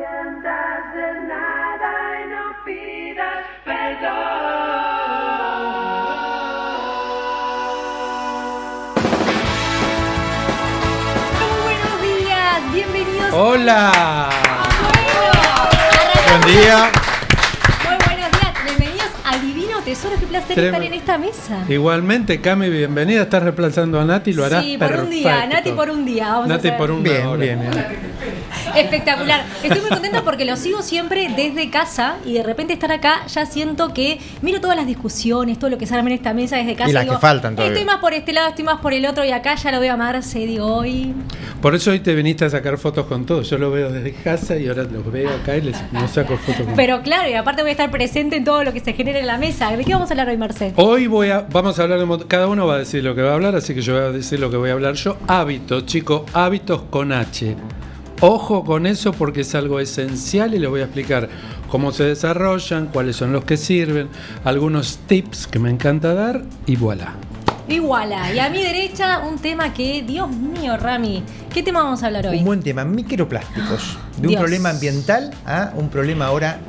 arrepientas de nada y no pidas perdón. Buenos días, bienvenidos. ¡Hola! Bueno, Buen día. muy buenos días, bienvenidos a Divino Tesoro. Qué placer estar en esta mesa. Igualmente, Cami, bienvenida. Estás reemplazando a Nati, lo harás Sí, por perfecto. un día, Nati por un día. Vamos Nati a hacer. por un día. Bien. Espectacular. Estoy muy contenta porque lo sigo siempre desde casa y de repente estar acá ya siento que miro todas las discusiones, todo lo que se arma en esta mesa desde casa. Y las digo, que faltan todavía. Estoy más por este lado, estoy más por el otro y acá ya lo veo a Marce y digo, hoy... Por eso hoy te viniste a sacar fotos con todos. Yo lo veo desde casa y ahora los veo acá y les saco fotos con Pero claro, y aparte voy a estar presente en todo lo que se genere en la mesa. ¿De qué vamos a hablar hoy, Marce? Hoy vamos a hablar de cada uno va a decir lo que va a hablar, así que yo voy a decir lo que voy a hablar yo. Hábitos, chicos, hábitos con H. Ojo con eso porque es algo esencial y les voy a explicar cómo se desarrollan, cuáles son los que sirven, algunos tips que me encanta dar y voilà. Iguala. Y a mi derecha un tema que, Dios mío, Rami, ¿qué tema vamos a hablar hoy? Un buen tema, microplásticos. De un Dios. problema ambiental a un problema ahora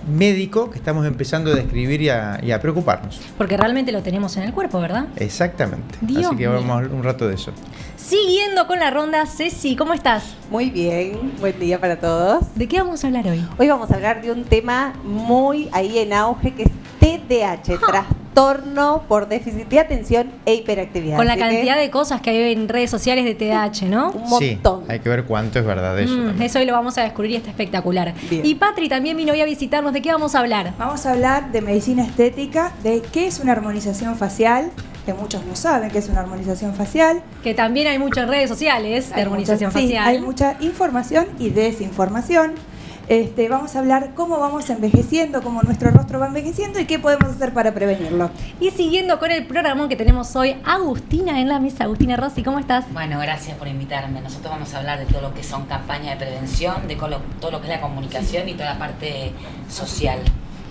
médico que estamos empezando a describir y a preocuparnos. Porque realmente lo tenemos en el cuerpo, ¿verdad? Exactamente. Dios Así que mío. vamos a hablar un rato de eso. Siguiendo con la ronda, Ceci, ¿cómo estás? Muy bien, buen día para todos. ¿De qué vamos a hablar hoy? Hoy vamos a hablar de un tema muy ahí en auge que es TDAH, trastorno por déficit de atención e hiperactividad. Con la Así que cantidad de cosas que hay en redes sociales de TDAH, ¿no? un montón. Sí, hay que ver cuánto es verdad de eso. también. Eso hoy lo vamos a descubrir y está espectacular. Bien. Y Patri también vino hoy a visitarnos. ¿De qué vamos a hablar? Vamos a hablar de medicina estética, de qué es una armonización facial, que muchos no saben qué es una armonización facial. Que también hay mucho en redes sociales de Hay armonización mucha- sí, facial. hay mucha información y desinformación. Vamos a hablar cómo vamos envejeciendo, cómo nuestro rostro va envejeciendo y qué podemos hacer para prevenirlo. Y siguiendo con el programón que tenemos hoy, Agustina en la mesa. Agustina Rossi, ¿cómo estás? Bueno, gracias por invitarme. Nosotros vamos a hablar de todo lo que son campañas de prevención, de todo lo que es la comunicación y toda la parte social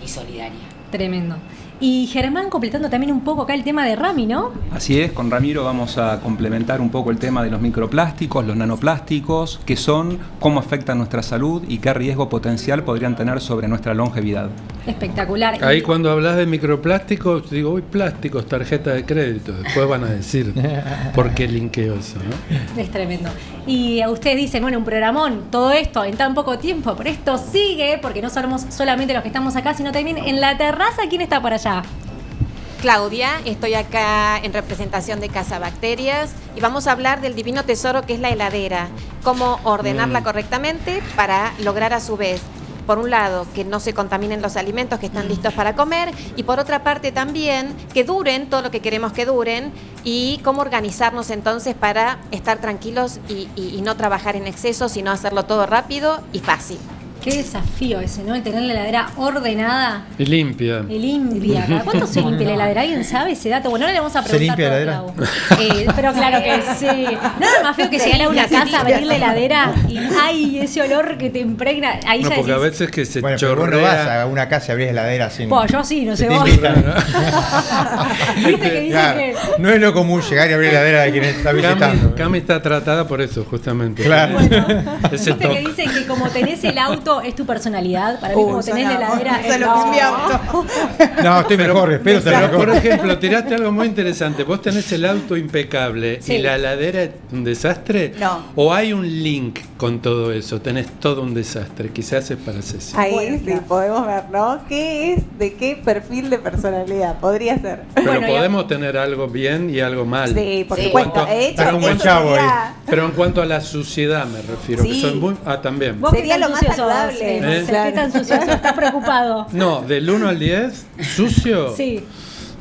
y solidaria. Tremendo. Y Germán completando también un poco acá el tema de Rami, ¿no? Así es, con Ramiro vamos a complementar un poco el tema de los microplásticos, los nanoplásticos, qué son, cómo afectan nuestra salud y qué riesgo potencial podrían tener sobre nuestra longevidad. Espectacular. Ahí cuando hablas de microplásticos, digo, uy, plásticos, tarjeta de crédito. Después van a decir por qué linkeo eso, ¿no? Es tremendo. Y ustedes dicen, bueno, un programón, todo esto en tan poco tiempo, pero esto sigue porque no somos solamente los que estamos acá, sino también en la terraza. ¿Quién está por allá? Claudia, estoy acá en representación de Casa Bacterias y vamos a hablar del divino tesoro que es la heladera, cómo ordenarla correctamente para lograr a su vez, por un lado, que no se contaminen los alimentos que están listos para comer y por otra parte también que duren todo lo que queremos que duren y cómo organizarnos entonces para estar tranquilos y no trabajar en exceso, sino hacerlo todo rápido y fácil. Qué desafío ese, ¿no? El tener la heladera ordenada Y limpia. y limpia. ¿Cada cuánto se limpia la heladera? ¿Alguien sabe ese dato? Bueno, ahora le vamos a ¿Se preguntar limpia la todo, Clau. Pero claro que sí. Nada más feo que llegar a una casa, abrir la heladera y ¡ay! Ese olor que te impregna. Ahí No, ya porque a decís, veces que se Bueno, pero vos no chorrea. vas a una casa y abrís heladera sin... "Po, yo sí, no sé te vos". invitan. Viste que dicen Claro, que... no es lo común llegar y abrir heladera de quien está visitando. Cami está tratada por eso, justamente. Claro. Ese Viste que toque. dicen que como tenés el auto es tu personalidad. Para mí como tenés la heladera Eso es lo que es mi auto. No, estoy mejor, espero estar Pero, por mejor. ejemplo, tiraste algo muy interesante. Vos tenés el auto impecable Sí. y la heladera es un desastre. No. ¿O hay un link con todo eso? Tenés todo un desastre. Quizás es para Ceci. Ahí Bueno, sí claro. podemos ver, ¿no? ¿Qué es? ¿De qué perfil de personalidad? Podría ser. Pero Bueno, ya- podemos tener algo bien y algo mal. Sí, por Sí. supuesto. Cuanto- De hecho, Pero un buen eso chavo sería- Pero en cuanto a la suciedad me refiero, que Sí. soy muy... Ah, también. ¿Vos Sería qué tan lo más sucio sos, saludable. Marcelo? Claro. ¿Qué tan sucio sos? ¿Estás preocupado? No, del 1 al 10, sucio, Sí.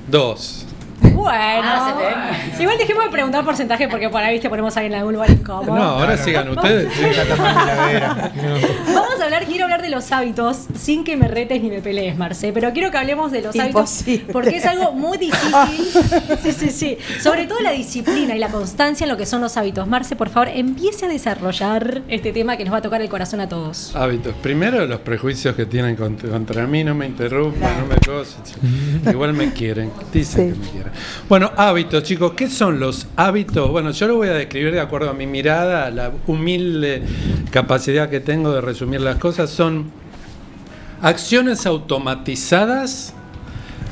2. Bueno. Ah, se te- Igual dejemos de preguntar porcentaje porque por ahí, viste, ponemos ahí en algún lugar incómodo. No, ahora sigan ustedes. sí. Está tapando la heladera. Quiero hablar de los hábitos sin que me retes ni me pelees, Marce, pero quiero que hablemos de los hábitos Imposible. porque es algo muy difícil. Sí. Sobre todo la disciplina y la constancia en lo que son los hábitos. Marce, por favor, empiece a desarrollar este tema que nos va a tocar el corazón a todos. Hábitos. Primero, los prejuicios que tienen contra mí, no me interrumpan, no me cosas. Igual me quieren, dicen Sí. que me quieren. Bueno, hábitos, chicos. ¿Qué son los hábitos? Bueno, yo lo voy a describir de acuerdo a mi mirada, a la humilde capacidad que tengo de resumir las cosas. Son acciones automatizadas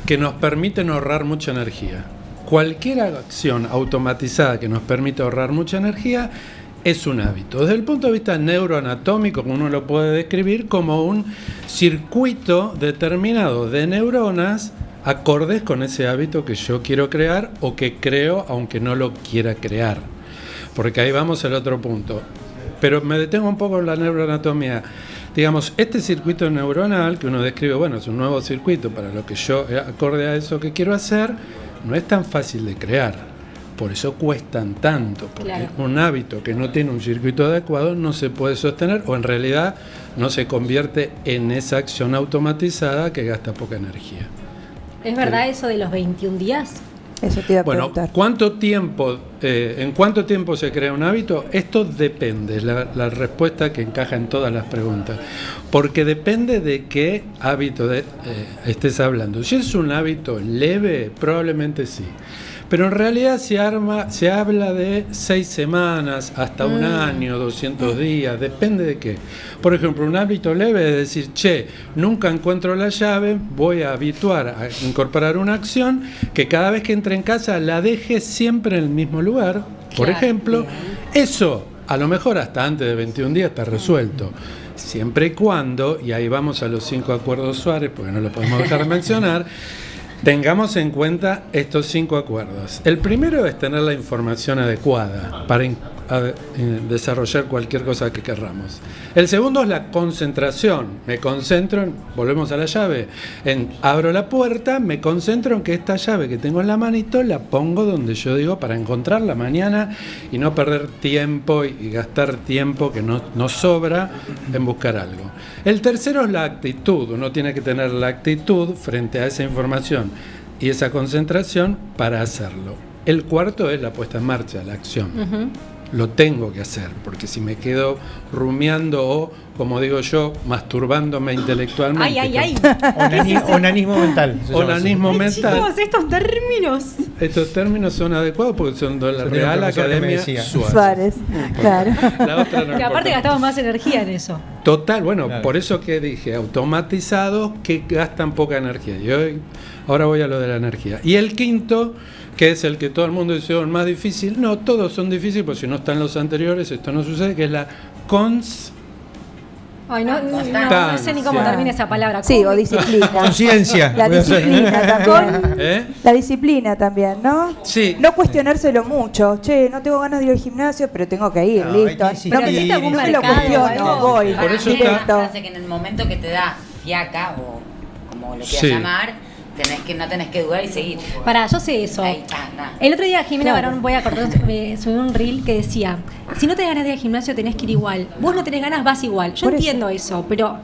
que nos permiten ahorrar mucha energía. Cualquier acción automatizada que nos permite ahorrar mucha energía es un hábito. Desde el punto de vista neuroanatómico, uno lo puede describir como un circuito determinado de neuronas acordes con ese hábito que yo quiero crear o que creo aunque no lo quiera crear. Porque ahí vamos al otro punto. Pero me detengo un poco en la neuroanatomía. Digamos, este circuito neuronal que uno describe, bueno, es un nuevo circuito para lo que yo, acorde a eso que quiero hacer, no es tan fácil de crear. Por eso cuestan tanto, porque Claro. un hábito que no tiene un circuito adecuado no se puede sostener o en realidad no se convierte en esa acción automatizada que gasta poca energía. ¿Es verdad eso de los 21 días? Eso te iba a Bueno, preguntar. ¿cuánto tiempo, en cuánto tiempo se crea un hábito? Esto depende, es la respuesta que encaja en todas las preguntas, porque depende de qué hábito estés hablando. Si es un hábito leve, probablemente sí. Pero en realidad se habla de 6 semanas, hasta un año, 200 días, depende de qué. Por ejemplo, un hábito leve es decir, nunca encuentro la llave, voy a habituar a incorporar una acción que cada vez que entre en casa la deje siempre en el mismo lugar. Por Claro, ejemplo, bien. eso a lo mejor hasta antes de 21 días está resuelto. Siempre y cuando, y ahí vamos a los 5 acuerdos Suárez, porque no lo podemos dejar de mencionar, tengamos en cuenta estos 5 acuerdos. El primero es tener la información adecuada para desarrollar cualquier cosa que querramos. El segundo es la concentración. Me concentro volvemos a la llave, abro la puerta, me concentro en que esta llave que tengo en la manito la pongo donde yo digo para encontrarla mañana y no perder tiempo y gastar tiempo que no sobra en buscar algo. El tercero es la actitud. Uno tiene que tener la actitud frente a esa información y esa concentración para hacerlo. El cuarto es la puesta en marcha, la acción. Lo tengo que hacer, porque si me quedo rumiando o, como digo yo, masturbándome intelectualmente. Ay. Onanismo mental. se llama así. Onanismo mental. Chicos, estos términos. Estos términos son adecuados porque son de la Yo tenía un Real profesor que me Academia decía. Suárez. Suárez, claro. La otra no Que aparte importa. gastamos más energía en eso. Total, bueno, Claro. por eso que dije, automatizados que gastan poca energía. Ahora voy a lo de la energía. Y el quinto, que es el que todo el mundo dice, el más difícil. No, todos son difíciles, porque si no están los anteriores, esto no sucede, que es la Ay, no sé ni cómo Constancia. termina esa palabra. Sí, o disciplina. Conciencia. La disciplina también. ¿Eh? La disciplina también, ¿no? Sí. No cuestionárselo mucho. Che, no tengo ganas de ir al gimnasio, pero tengo que ir, No, hay listo. que insistir. No, ¿Existe algún no me lo mercado o cuestiono, algo? voy. Por eso Directo. está- Una frase que en el momento que te da fiaca o como lo quieras Sí. llamar, no tenés que dudar y seguir. Pará, yo sé eso. Ahí está, nada. El otro día Jimena Claro. Barón, voy a cortar, subí un reel que decía, si no tenés ganas de ir al gimnasio tenés que ir igual. Vos no tenés ganas, vas igual. Yo Por eso. entiendo eso, pero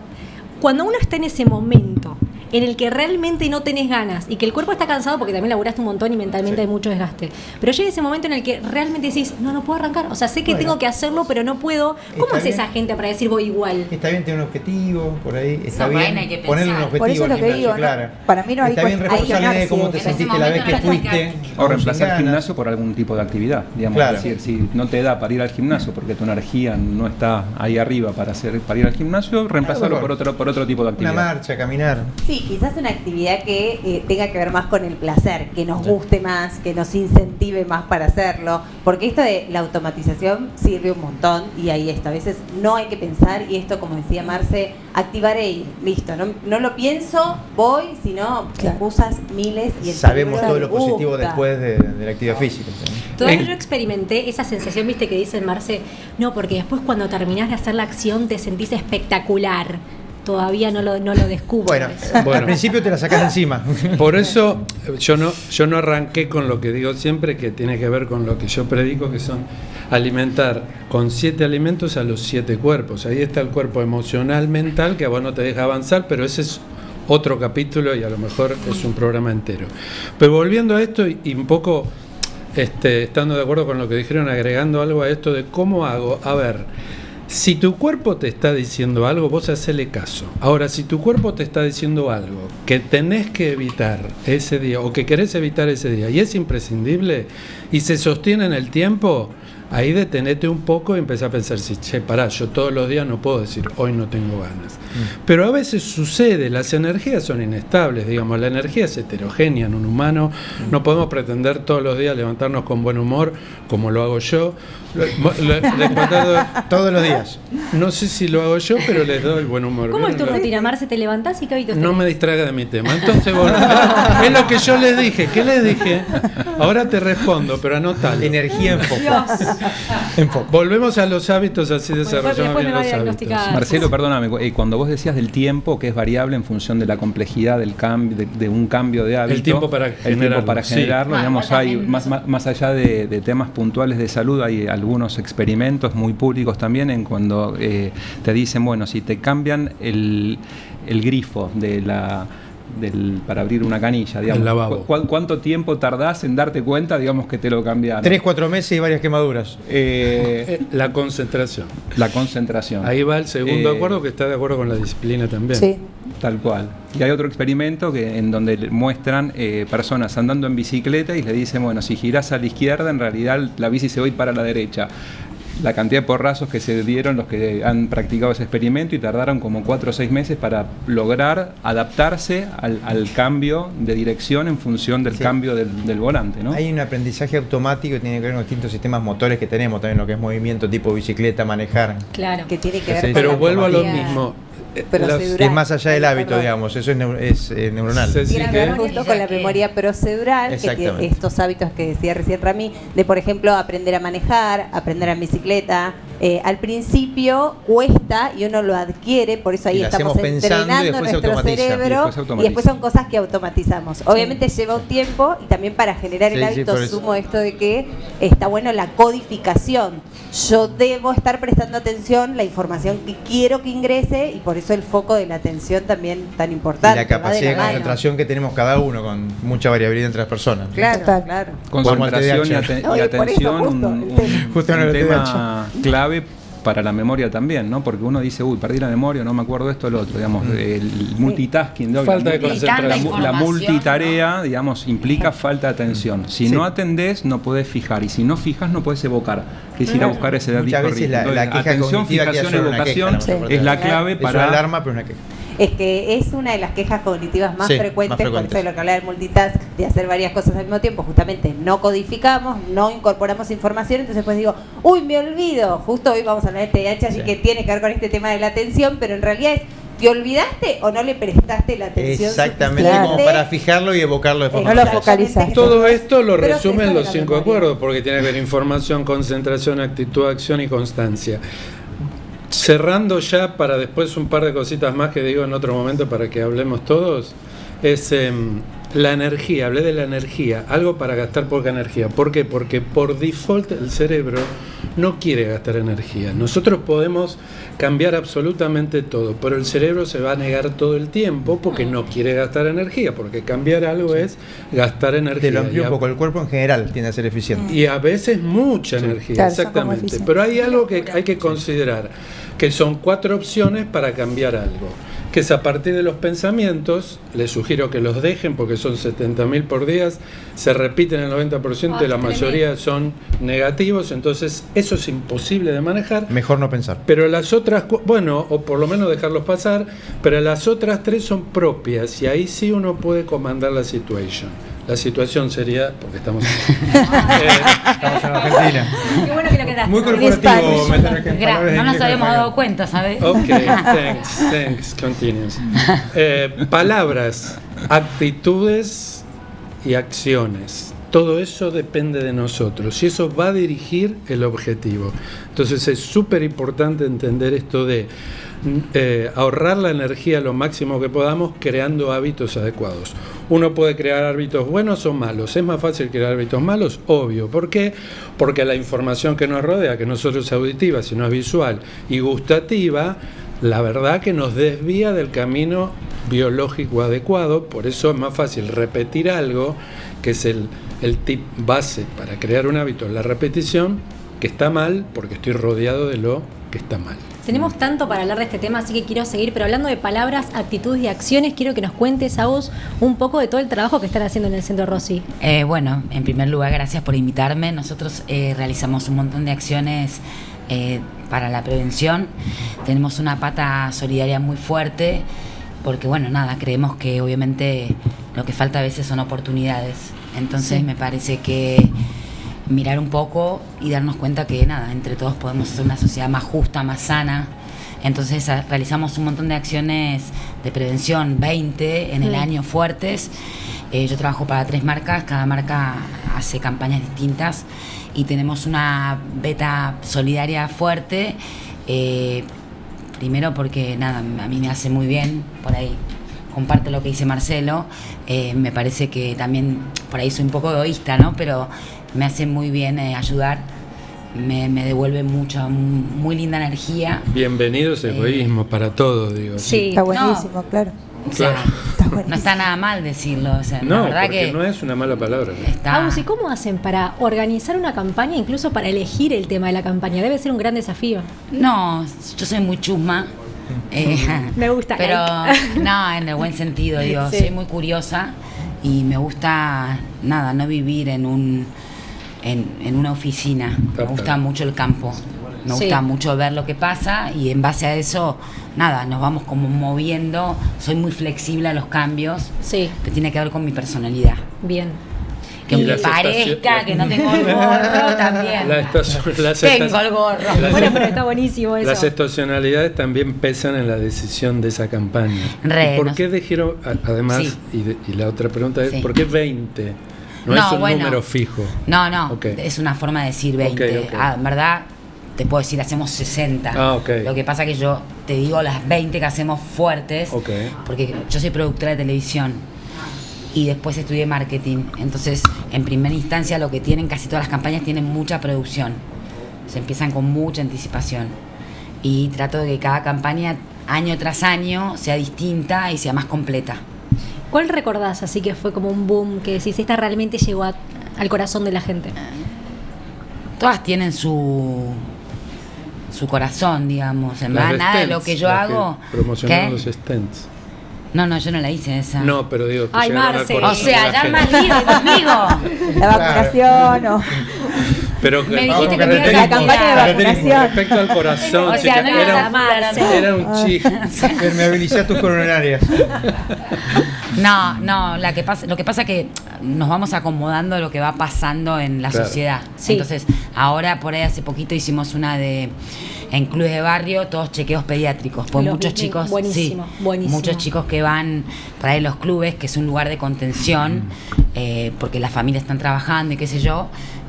cuando uno está en ese momento en el que realmente no tenés ganas y que el cuerpo está cansado porque también laburaste un montón y mentalmente hay mucho desgaste, pero llega ese momento en el que realmente decís, no puedo arrancar, o sea, sé que Bueno. tengo que hacerlo, pero no puedo. ¿Cómo Está hace bien. esa gente para decir voy igual? Está bien tener un objetivo, por ahí. Está No, por ahí bien no hay que ponerle un pensar. objetivo Por eso es al lo que gimnasio, digo, ¿no? claro. Para mí no hay Está bien hay responsable de cómo te que En ese sentiste la vez que momento no fuiste. tenés que- O con reemplazar el ganas. gimnasio por algún tipo de actividad, digamos. Claro. Es decir, si no te da para ir al gimnasio porque tu energía no está ahí arriba para ir al gimnasio, reemplazarlo Claro, por otro tipo de Una actividad. marcha, caminar. Sí, quizás una actividad que tenga que ver más con el placer, que nos guste más, que nos incentive más para hacerlo, porque esto de la automatización sirve un montón y ahí está, a veces no hay que pensar y esto, como decía Marce, activaré y listo, no lo pienso, voy, sino Claro. excusas miles y el Sabemos cerebro todo lo le gusta. positivo después de la actividad física. Todavía yo experimenté esa sensación, viste, que dice Marce, no, porque después cuando terminás de hacer la acción te sentís espectacular. Todavía no lo descubro. Bueno, eso. al principio te la sacás encima. Por eso yo no arranqué con lo que digo siempre, que tiene que ver con lo que yo predico, que son alimentar con 7 alimentos a los 7 cuerpos. Ahí está el cuerpo emocional, mental, que a vos no te deja avanzar, pero ese es otro capítulo y a lo mejor es un programa entero. Pero volviendo a esto y un poco estando de acuerdo con lo que dijeron, agregando algo a esto de cómo hago. A ver, Si tu cuerpo te está diciendo algo, vos hacele caso. Ahora, si tu cuerpo te está diciendo algo que tenés que evitar ese día o que querés evitar ese día y es imprescindible y se sostiene en el tiempo, ahí detenete un poco y empezá a pensar, che, pará, yo todos los días no puedo decir, hoy no tengo ganas. Pero a veces sucede, las energías son inestables, digamos, la energía es heterogénea en un humano, no podemos pretender todos los días levantarnos con buen humor, como lo hago yo. Todos los días. No sé si lo hago yo, pero les doy buen humor. ¿Cómo es tu rutina, Marce? ¿Te levantás y qué hábitos No tenés? me distraiga de mi tema. Entonces, es lo que yo les dije. ¿Qué les dije? Ahora te respondo, pero anótalo. Energía en foco. En foco. Volvemos a los hábitos, así desarrollamos después bien me va a los hábitos. diagnosticar. Marcelo, perdóname, cuando vos decías del tiempo, que es variable en función de la complejidad del cambio, de un cambio de hábito, El tiempo para generarlo, sí. Digamos, hay más allá de temas puntuales de salud, hay algunos experimentos muy públicos también en cuando te dicen, bueno, si te cambian el grifo para abrir una canilla, digamos, el lavabo. ¿Cuánto tiempo tardás en darte cuenta, digamos, que te lo cambiaron? 3-4 meses y varias quemaduras. La concentración. La concentración. Ahí va el segundo acuerdo, que está de acuerdo con la disciplina también. Sí. Tal cual. Y hay otro experimento en donde muestran personas andando en bicicleta y le dicen, bueno, si girás a la izquierda, en realidad la bici se va a ir para la derecha. La cantidad de porrazos que se dieron los que han practicado ese experimento y tardaron como 4 o 6 meses para lograr adaptarse al cambio de dirección en función del cambio del volante, ¿no? Hay un aprendizaje automático que tiene que ver con distintos sistemas motores que tenemos, también lo que es movimiento tipo bicicleta, manejar. Claro. Que tiene que ver Sí, con Pero la vuelvo a lo automatía mismo. procedural. Es más allá del hábito, digamos, eso es neuronal. Sí, Tiene que ver justo con la que- memoria procedural, que tiene Exactamente. estos hábitos que decía recién Rami, de por ejemplo aprender a manejar, aprender en bicicleta. Al principio cuesta y uno lo adquiere, por eso Y ahí lo estamos hacemos pensando y entrenando después se nuestro automatiza. Y cerebro después se y automatiza. después son cosas que automatizamos. Obviamente lleva un tiempo y también para generar el Sí, sí, hábito por eso. sumo esto de que está bueno la codificación. Yo debo estar prestando atención a la información que quiero que ingrese y por eso el foco de la atención también tan Y importante. la va de capacidad de la mano. concentración que tenemos cada uno, con mucha variabilidad entre las personas. Claro, Total. claro. Concentración Como el TDAH. y No, y por eso atención, justo un el tema. Justo en el tema clave para la memoria también, ¿no? Porque uno dice, uy, perdí la memoria, no me acuerdo esto o lo otro, digamos, el multitasking, ¿no? Falta de concentración. La información, multitarea, digamos, implica falta de atención. Si no atendés, no podés fijar, y si no fijas, no podés evocar, que es ir a buscar ese Muchas disco veces rígido. la Entonces, queja atención, cognitiva queda fijación, solo una queja, evocación ¿no? es la clave Es una para... alarma, pero una queja. Es que es una de las quejas cognitivas más Sí, frecuentes, más por frecuentes. eso de lo que hablaba del multitask, de hacer varias cosas al mismo tiempo, justamente no codificamos, no incorporamos información, entonces pues digo, uy, me olvido, justo hoy vamos a hablar de TDAH, así Sí. que tiene que ver con este tema de la atención, pero en realidad es, ¿te olvidaste o no le prestaste la atención Exactamente, suficiente? como para fijarlo y evocarlo de forma No lo eficaz. focalizas. Todo esto lo Pero resumen se los sabe la 5 memoria. acuerdos, porque tiene que ver información, concentración, actitud, acción y constancia. Cerrando ya para después un par de cositas más que digo en otro momento para que hablemos todos, es la energía, hablé de la energía, algo para gastar poca energía. ¿Por qué? Porque por default el cerebro no quiere gastar energía. Nosotros podemos cambiar absolutamente todo, pero el cerebro se va a negar todo el tiempo porque no quiere gastar energía, porque cambiar algo es gastar energía. Te lo amplío Y un poco, el cuerpo en general tiende a ser eficiente. y a veces mucha energía, Claro, son como exactamente. eficientes. Pero hay algo que hay que considerar, que son 4 opciones para cambiar algo. Que es a partir de los pensamientos, les sugiero que los dejen porque son 70.000 por día, se repiten el 90% y la mayoría son negativos, entonces eso es imposible de manejar. Mejor no pensar. Pero las otras, bueno, o por lo menos dejarlos pasar, pero las otras 3 son propias y ahí sí uno puede comandar la situación. La situación sería, porque estamos... Estamos en Argentina. Qué bueno que lo quedaste. Muy corporativo meter que palabras No nos inglesas habíamos acá. dado cuenta, ¿sabes? Ok, thanks, continues. Palabras, actitudes y acciones. Todo eso depende de nosotros y eso va a dirigir el objetivo. Entonces es súper importante entender esto de ahorrar la energía lo máximo que podamos creando hábitos adecuados. Uno puede crear hábitos buenos o malos. ¿Es más fácil crear hábitos malos? Obvio. ¿Por qué? Porque la información que nos rodea, que no solo es auditiva, sino es visual y gustativa, la verdad que nos desvía del camino biológico adecuado. Por eso es más fácil repetir algo, que es el tip base para crear un hábito, la repetición, que está mal porque estoy rodeado de lo que está mal. Tenemos tanto para hablar de este tema, así que quiero seguir, pero hablando de palabras, actitudes y acciones, quiero que nos cuentes, Agus, un poco de todo el trabajo que están haciendo en el Centro Rossi. Bueno, en primer lugar, gracias por invitarme. Nosotros realizamos un montón de acciones para la prevención. Tenemos una pata solidaria muy fuerte, porque bueno, nada, creemos que obviamente lo que falta a veces son oportunidades. Entonces me parece que mirar un poco y darnos cuenta que nada, entre todos podemos hacer una sociedad más justa, más sana. Entonces realizamos un montón de acciones de prevención, 20 en el año fuertes. Yo trabajo para 3 marcas, cada marca hace campañas distintas y tenemos una beta solidaria fuerte. Primero porque nada, a mí me hace muy bien, por ahí comparte lo que dice Marcelo, me parece que también por ahí soy un poco egoísta, ¿no? Pero me hace muy bien ayudar, me devuelve mucha, muy linda energía. Bienvenido ese egoísmo para todos, digo. Sí. Está buenísimo, claro. O sea, Está buenísimo. no está nada mal decirlo, o sea, No, la verdad porque que no es una mala palabra. está... Agus, ¿y cómo hacen para organizar una campaña, incluso para elegir el tema de la campaña? Debe ser un gran desafío. No, yo soy muy chusma. Me gusta. Pero no, en el buen sentido, digo, Sí. soy muy curiosa y me gusta, nada, no vivir en una oficina. Me gusta mucho el campo. Me gusta mucho ver lo que pasa y en base a eso, nada, nos vamos como moviendo. Soy muy flexible a los cambios, Sí, que tiene que ver con mi personalidad. bien. Que Y aunque las parezca estaciones- que no tengo el gorro, también. Tengo el gorro. Bueno, pero está buenísimo eso. Las estacionalidades también pesan en la decisión de esa campaña. Re, ¿Y por no qué dijeron, además, Sí. y la otra pregunta es, Sí. ¿por qué 20? No, No, es un bueno. número fijo. No, Ok. es una forma de decir 20. Ok. En verdad, te puedo decir, hacemos 60. Ok. Lo que pasa que yo te digo las 20 que hacemos fuertes, Ok. porque yo soy productora de televisión y después estudié marketing. Entonces, en primera instancia, lo que tienen casi todas las campañas tienen mucha producción. Se empiezan con mucha anticipación. Y trato de que cada campaña, año tras año, sea distinta y sea más completa. ¿Cuál recordás así que fue como un boom, que decís, esta realmente llegó al corazón de la gente? Todas tienen su corazón, digamos. En Las verdad, nada de stents, lo que yo las hago. promocionaron ¿Qué? los stents. No, yo no la hice esa. No, pero digo que Ay, llegaron al Marce. corazón O sea, de la ya gente. más líder conmigo. La vacunación o Pero Me dijiste vamos, que me ibas a carreterismo, la campaña de carreterismo. vacunación. Respecto al corazón, O sea, chica, no me ibas a Marce. era un chiste. Permeabilizar tus coronarias. No, lo que pasa es que nos vamos acomodando a lo que va pasando en la Claro. sociedad. Sí. Entonces, ahora por ahí hace poquito hicimos una en clubes de barrio, todos chequeos pediátricos. Pues Los muchos vi, chicos, buenísimo, sí, buenísimo. muchos chicos que van por ahí a los clubes, que es un lugar de contención, porque las familias están trabajando y qué sé yo,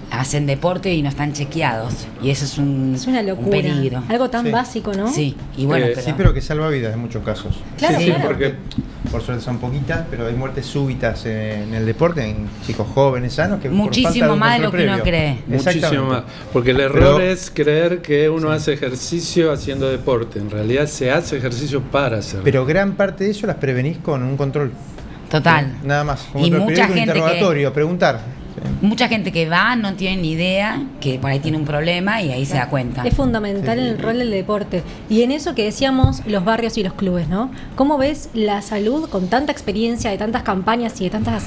hacen deporte y no están chequeados. Y eso es Es una un locura. peligro. Algo tan Sí. básico, ¿no? Sí, y bueno, Sí, pero que salva vidas en muchos casos. Claro, Sí, claro. porque Por suerte son poquitas, pero hay muertes súbitas en el deporte, en chicos jóvenes, sanos, que por muchísimo falta un más de lo control que uno previo. cree. muchísimo Exactamente. más. Porque el error Pero- es creer que uno hace ejercicio haciendo deporte. En realidad se hace ejercicio para hacer. Pero gran parte de eso las prevenís con un control. Total. Nada más. Como Y otro mucha periódico, un gente que- interrogatorio, preguntar. Mucha gente que va no tiene ni idea que por ahí tiene un problema y ahí se da cuenta. Es fundamental el rol del deporte. Y en eso que decíamos, los barrios y los clubes, ¿no? ¿Cómo ves la salud con tanta experiencia de tantas campañas y de tantas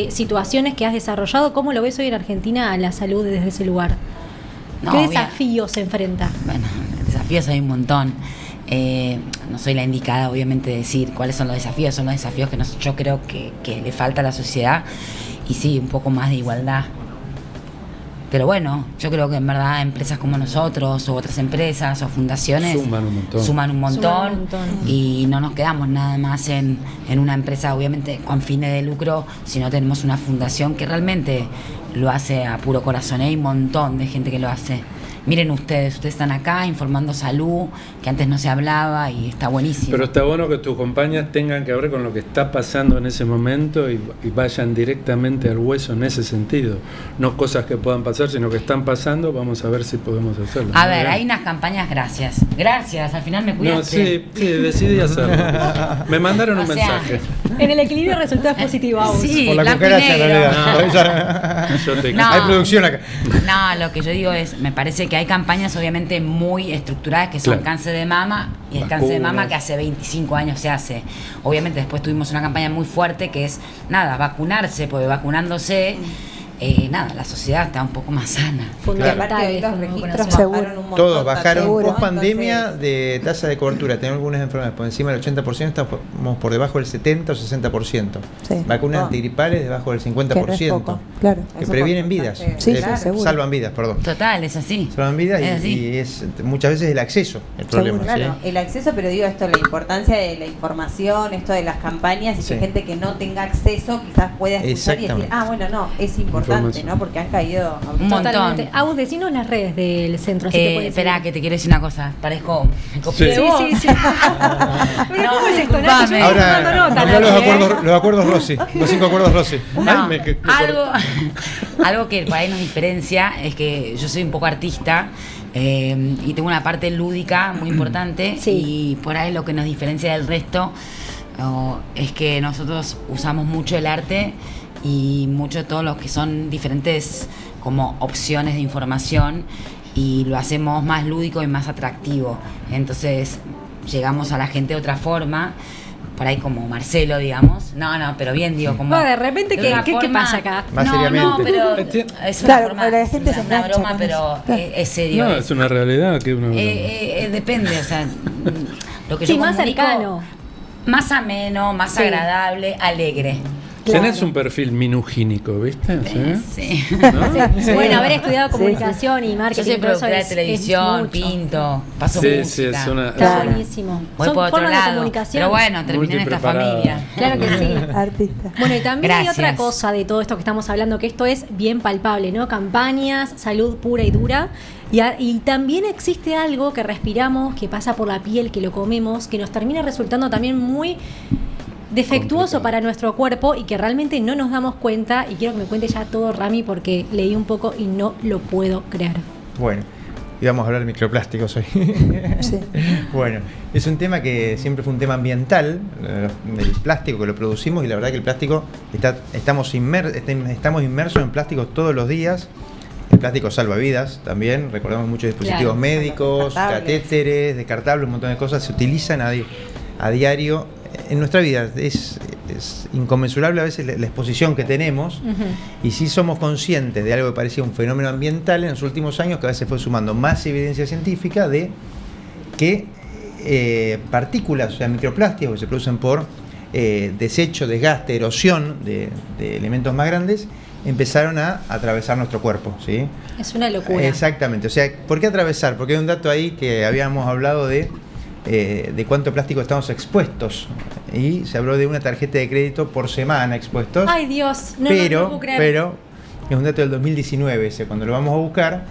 situaciones que has desarrollado? ¿Cómo lo ves hoy en Argentina a la salud desde ese lugar? No, ¿Qué bien. desafíos se enfrenta? Bueno, desafíos hay un montón. No soy la indicada, obviamente, de decir cuáles son los desafíos. Son los desafíos que yo creo que le falta a la sociedad. Y sí, un poco más de igualdad. Pero bueno, yo creo que en verdad empresas como nosotros, o otras empresas, o fundaciones, Suman un montón. suman un montón, Suman un montón. y no nos quedamos nada más en una empresa, obviamente, con fines de lucro, sino tenemos una fundación que realmente lo hace a puro corazón. Hay un montón de gente que lo hace. Miren ustedes están acá informando salud, que antes no se hablaba y está buenísimo. Pero está bueno que tus compañías tengan que ver con lo que está pasando en ese momento y vayan directamente al hueso en ese sentido. No cosas que puedan pasar, sino que están pasando, vamos a ver si podemos hacerlo. A Muy ver, bien. hay unas campañas, gracias. Gracias, al final me No, cuidaste. sí, decidí hacerlo. Me mandaron un O sea, mensaje. En el equilibrio el resultado es positivo, Agus. Sí, Por la blanco y cucaracha en negro. realidad. Yo te- No. Hay producción acá. No, lo que yo digo es, me parece que porque hay campañas obviamente muy estructuradas que son Claro. cáncer de mama y el cáncer de mama Vacunas. que hace 25 años se hace. Obviamente después tuvimos una campaña muy fuerte que es, vacunarse, porque vacunándose, la sociedad está un poco más sana. Y Fundamental. aparte esta los registros vacunación. bajaron un montón. Todos bajaron seguro, post pandemia entonces, de tasa de cobertura. Tenemos algunas enfermedades por encima del 80%, estamos por debajo del 70 o 60%. Sí. Vacunas Oh. antigripales debajo del Que no es 50%. poco, claro. Que Eso previenen por vidas. bastante. Sí, sí, seguro. Salvan vidas, perdón. Total, es así. Salvan vidas Es así. y es muchas veces el acceso el problema. Claro, ¿sí? el acceso, pero digo esto, la importancia de la información, esto de las campañas y Sí. que gente que no tenga acceso quizás pueda escuchar y decir, Exactamente. bueno, no, es importante, Información. ¿no? Porque han caído Un montón. Totalmente. Agus, decinos las redes del centro. Así te pueden Espera, seguir. que te quiero decir una cosa. Parezco copié Sí. de vos. Sí. Pero No, ¿cómo es esto? disculpame. Nacho? Yo estoy tomando Ahora, nota, nombrá Nacho, los acuerdos Rossi, los 5 acuerdos Rossi. No, Ay, me algo que por ahí nos diferencia es que yo soy un poco artista y tengo una parte lúdica muy importante Sí. y por ahí lo que nos diferencia del resto es que nosotros usamos mucho el arte y mucho todo lo que son diferentes como opciones de información y lo hacemos más lúdico y más atractivo. Entonces llegamos a la gente de otra forma, por ahí como Marcelo, digamos. No, pero bien, digo, como... Bueno, de repente, ¿qué- una qué forma- pasa acá? Más no, seriamente. No, pero es una Claro, forma, pero la gente es se una engancha broma, con pero eso. Claro. es serio. No, es una realidad que uno. Depende, o sea, lo que Sí, yo más comunico, cercano. más ameno, más Sí. agradable, alegre. Tenés un perfil minugínico, ¿viste? ¿Sí? Sí. Sí. Bueno, haber estudiado comunicación y Yo marketing. soy todo eso productora de es televisión, mucho. pinto, paso Sí, música. sí, es una. Está Claro. buenísimo. Voy Son por otro formas de lado. comunicación. Pero bueno, terminé en esta Multipreparada. familia. Claro que sí. Artista. Bueno, y también hay Gracias. otra cosa de todo esto que estamos hablando, que esto es bien palpable, ¿no? Campañas, salud pura y dura. Y también existe algo que respiramos, que pasa por la piel, que lo comemos, que nos termina resultando también muy defectuoso Complicado. para nuestro cuerpo y que realmente no nos damos cuenta. Y quiero que me cuente ya todo, Rami, porque leí un poco y no lo puedo creer. Bueno, íbamos a hablar de microplásticos hoy. Sí. Bueno, es un tema que siempre fue un tema ambiental, el plástico que lo producimos, y la verdad que el plástico estamos inmersos en plásticos todos los días. El plástico salva vidas también, recordamos muchos dispositivos Claro. médicos, Descartables. catéteres, descartables, un montón de cosas se utilizan a diario en nuestra vida. Es inconmensurable a veces la exposición que tenemos. Y sí somos conscientes de algo que parecía un fenómeno ambiental en los últimos años, que a veces fue sumando más evidencia científica de que partículas, o sea, microplásticos que se producen por desecho, desgaste, erosión de elementos más grandes, empezaron a atravesar nuestro cuerpo, ¿sí? Es una locura. Exactamente. O sea, ¿por qué atravesar? Porque hay un dato ahí que habíamos hablado de cuánto plástico estamos expuestos. Y se habló de una tarjeta de crédito por semana expuestos. Ay, Dios, no lo puedo creer. Pero es un dato del 2019 ese, cuando lo vamos a buscar,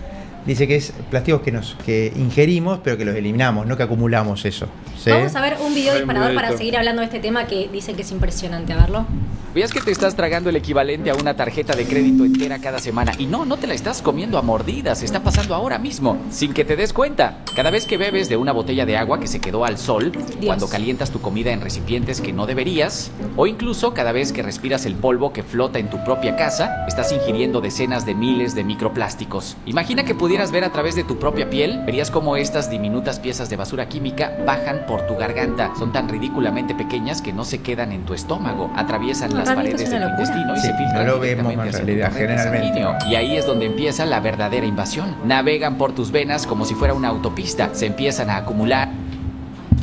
dice que es plásticos que ingerimos, pero que los eliminamos, no que acumulamos eso. ¿sí? Vamos a ver un video Hay un disparador para videito. seguir hablando de este tema que dicen que es impresionante. A verlo. ¿Veas que te estás tragando el equivalente a una tarjeta de crédito entera cada semana? Y no te la estás comiendo a mordidas, está pasando ahora mismo, sin que te des cuenta. Cada vez que bebes de una botella de agua que se quedó al sol, cuando calientas tu comida en recipientes que no deberías, o incluso cada vez que respiras el polvo que flota en tu propia casa, estás ingiriendo decenas de miles de microplásticos. Imagina que pudieras ver a través de tu propia piel, verías cómo estas diminutas piezas de basura química bajan por tu garganta. Son tan ridículamente pequeñas que no se quedan en tu estómago, atraviesan las Realmente paredes es una de tu locura. intestino y Sí, se filtran no lo vemos directamente en hacia tu realidad, torrente generalmente. sanguíneo. Y ahí es donde empieza la verdadera invasión. Navegan por tus venas como si fuera una autopista, se empiezan a acumular.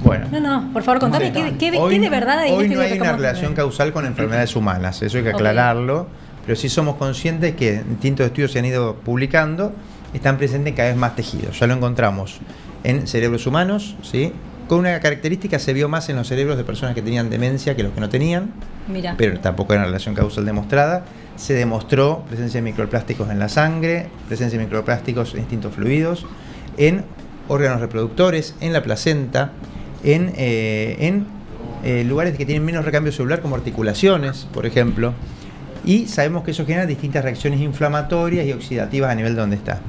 Bueno. No, por favor, contame qué de verdad hay en Hoy este no video hay que una estamos relación viendo. causal con enfermedades humanas, eso hay que Ok. aclararlo, pero sí somos conscientes que distintos estudios se han ido publicando, están presentes en cada vez más tejidos. Ya lo encontramos en cerebros humanos, ¿sí? Con una característica se vio más en los cerebros de personas que tenían demencia que los que no tenían, Mira. pero tampoco hay una relación causal demostrada. Se demostró presencia de microplásticos en la sangre, presencia de microplásticos en distintos fluidos, en órganos reproductores, en la placenta, en lugares que tienen menos recambio celular, como articulaciones, por ejemplo. Y sabemos que eso genera distintas reacciones inflamatorias y oxidativas a nivel de donde está.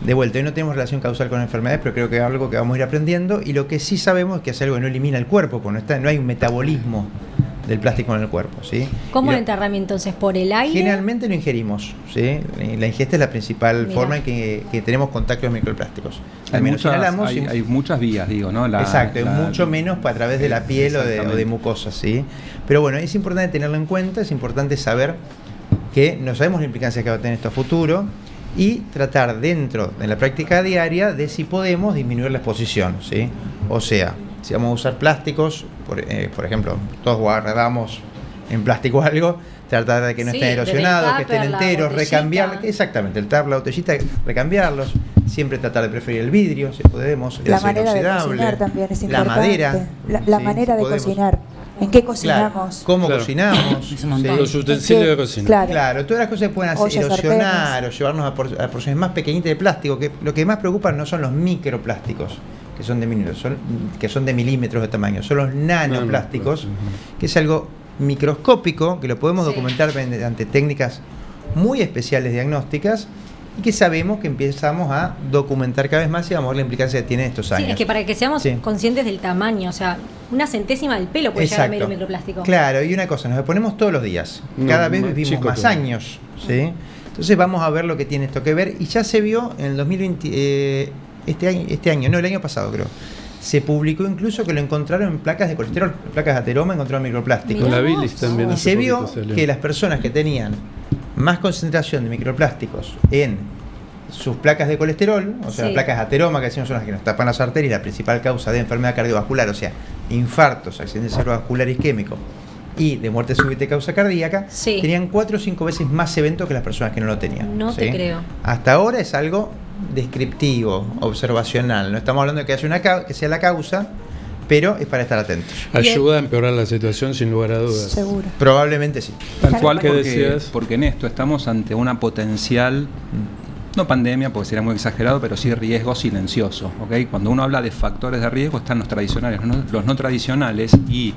De vuelta, hoy no tenemos relación causal con enfermedades, pero creo que es algo que vamos a ir aprendiendo. Y lo que sí sabemos es que es algo que no elimina el cuerpo, porque no hay un metabolismo del plástico en el cuerpo, ¿sí? ¿Cómo Y lo enterramos entonces? ¿Por el aire? generalmente lo ingerimos, ¿sí? La ingesta es la principal Mirá. forma en que tenemos contacto con microplásticos. Hay También los muchas, inhalamos, hay muchas vías, digo, ¿no? exacto, mucho menos a través de la piel o de mucosas, ¿sí? Pero bueno, es importante tenerlo en cuenta, es importante saber que no sabemos la implicancia que va a tener esto a futuro y tratar dentro de la práctica diaria de si podemos disminuir la exposición, ¿sí? O sea, si vamos a usar plásticos, por ejemplo, todos guardamos en plástico algo, tratar de que no Sí, estén desde el erosionados, que tupper, estén la enteros, botellita. recambiar, exactamente, el tupper, la botellita, recambiarlos, siempre tratar de preferir el vidrio, si podemos, el La acero manera de inoxidable, cocinar también es la importante. madera, La ¿sí? manera de Podemos- cocinar. ¿En qué Claro, cocinamos? cómo Claro. cocinamos, Es un montón. Los utensilios de cocina. Claro. Claro, todas las cosas que pueden hacer Ollas, erosionar o llevarnos a porciones más pequeñitas de plástico, que lo que más preocupa no son los microplásticos, que son de que son de milímetros de tamaño, son los nanoplásticos, que es algo microscópico, que lo podemos Sí. documentar mediante técnicas muy especiales diagnósticas y que sabemos que empezamos a documentar cada vez más y vamos a ver la implicancia que tiene en estos años. Sí, es que para que seamos Sí. conscientes del tamaño, o sea, una centésima del pelo puede llegar a Exacto. medio microplástico. Claro, y una cosa, nos lo ponemos todos los días. No, Cada vez más vivimos chico más todavía. años, ¿sí? Entonces vamos a ver lo que tiene esto que ver. Y ya se vio en el 2020, este año, no, el año pasado creo. Se publicó incluso que lo encontraron en placas de colesterol, en placas de ateroma, encontraron microplásticos. Con la Mirá bilis vos. también. Y hace se vio poquito salió. que las personas que tenían más concentración de microplásticos en sus placas de colesterol, o sea, Sí. las placas de ateroma, que decimos son las que nos tapan las arterias, la principal causa de enfermedad cardiovascular, o sea, infartos, accidente cerebrovascular isquémico y de muerte súbita y causa cardíaca, Sí. tenían 4 o 5 veces más eventos que las personas que no lo tenían. No te creo. Hasta ahora es algo descriptivo, observacional. No estamos hablando de que que sea la causa, pero es para estar atentos. Ayuda a empeorar la situación sin lugar a dudas. Seguro. Probablemente sí. Tal cual, ¿Qué porque, decías? porque en esto estamos ante una potencial, no pandemia, porque sería muy exagerado, pero sí riesgo silencioso. ¿Ok? Cuando uno habla de factores de riesgo están los tradicionales, los no tradicionales, y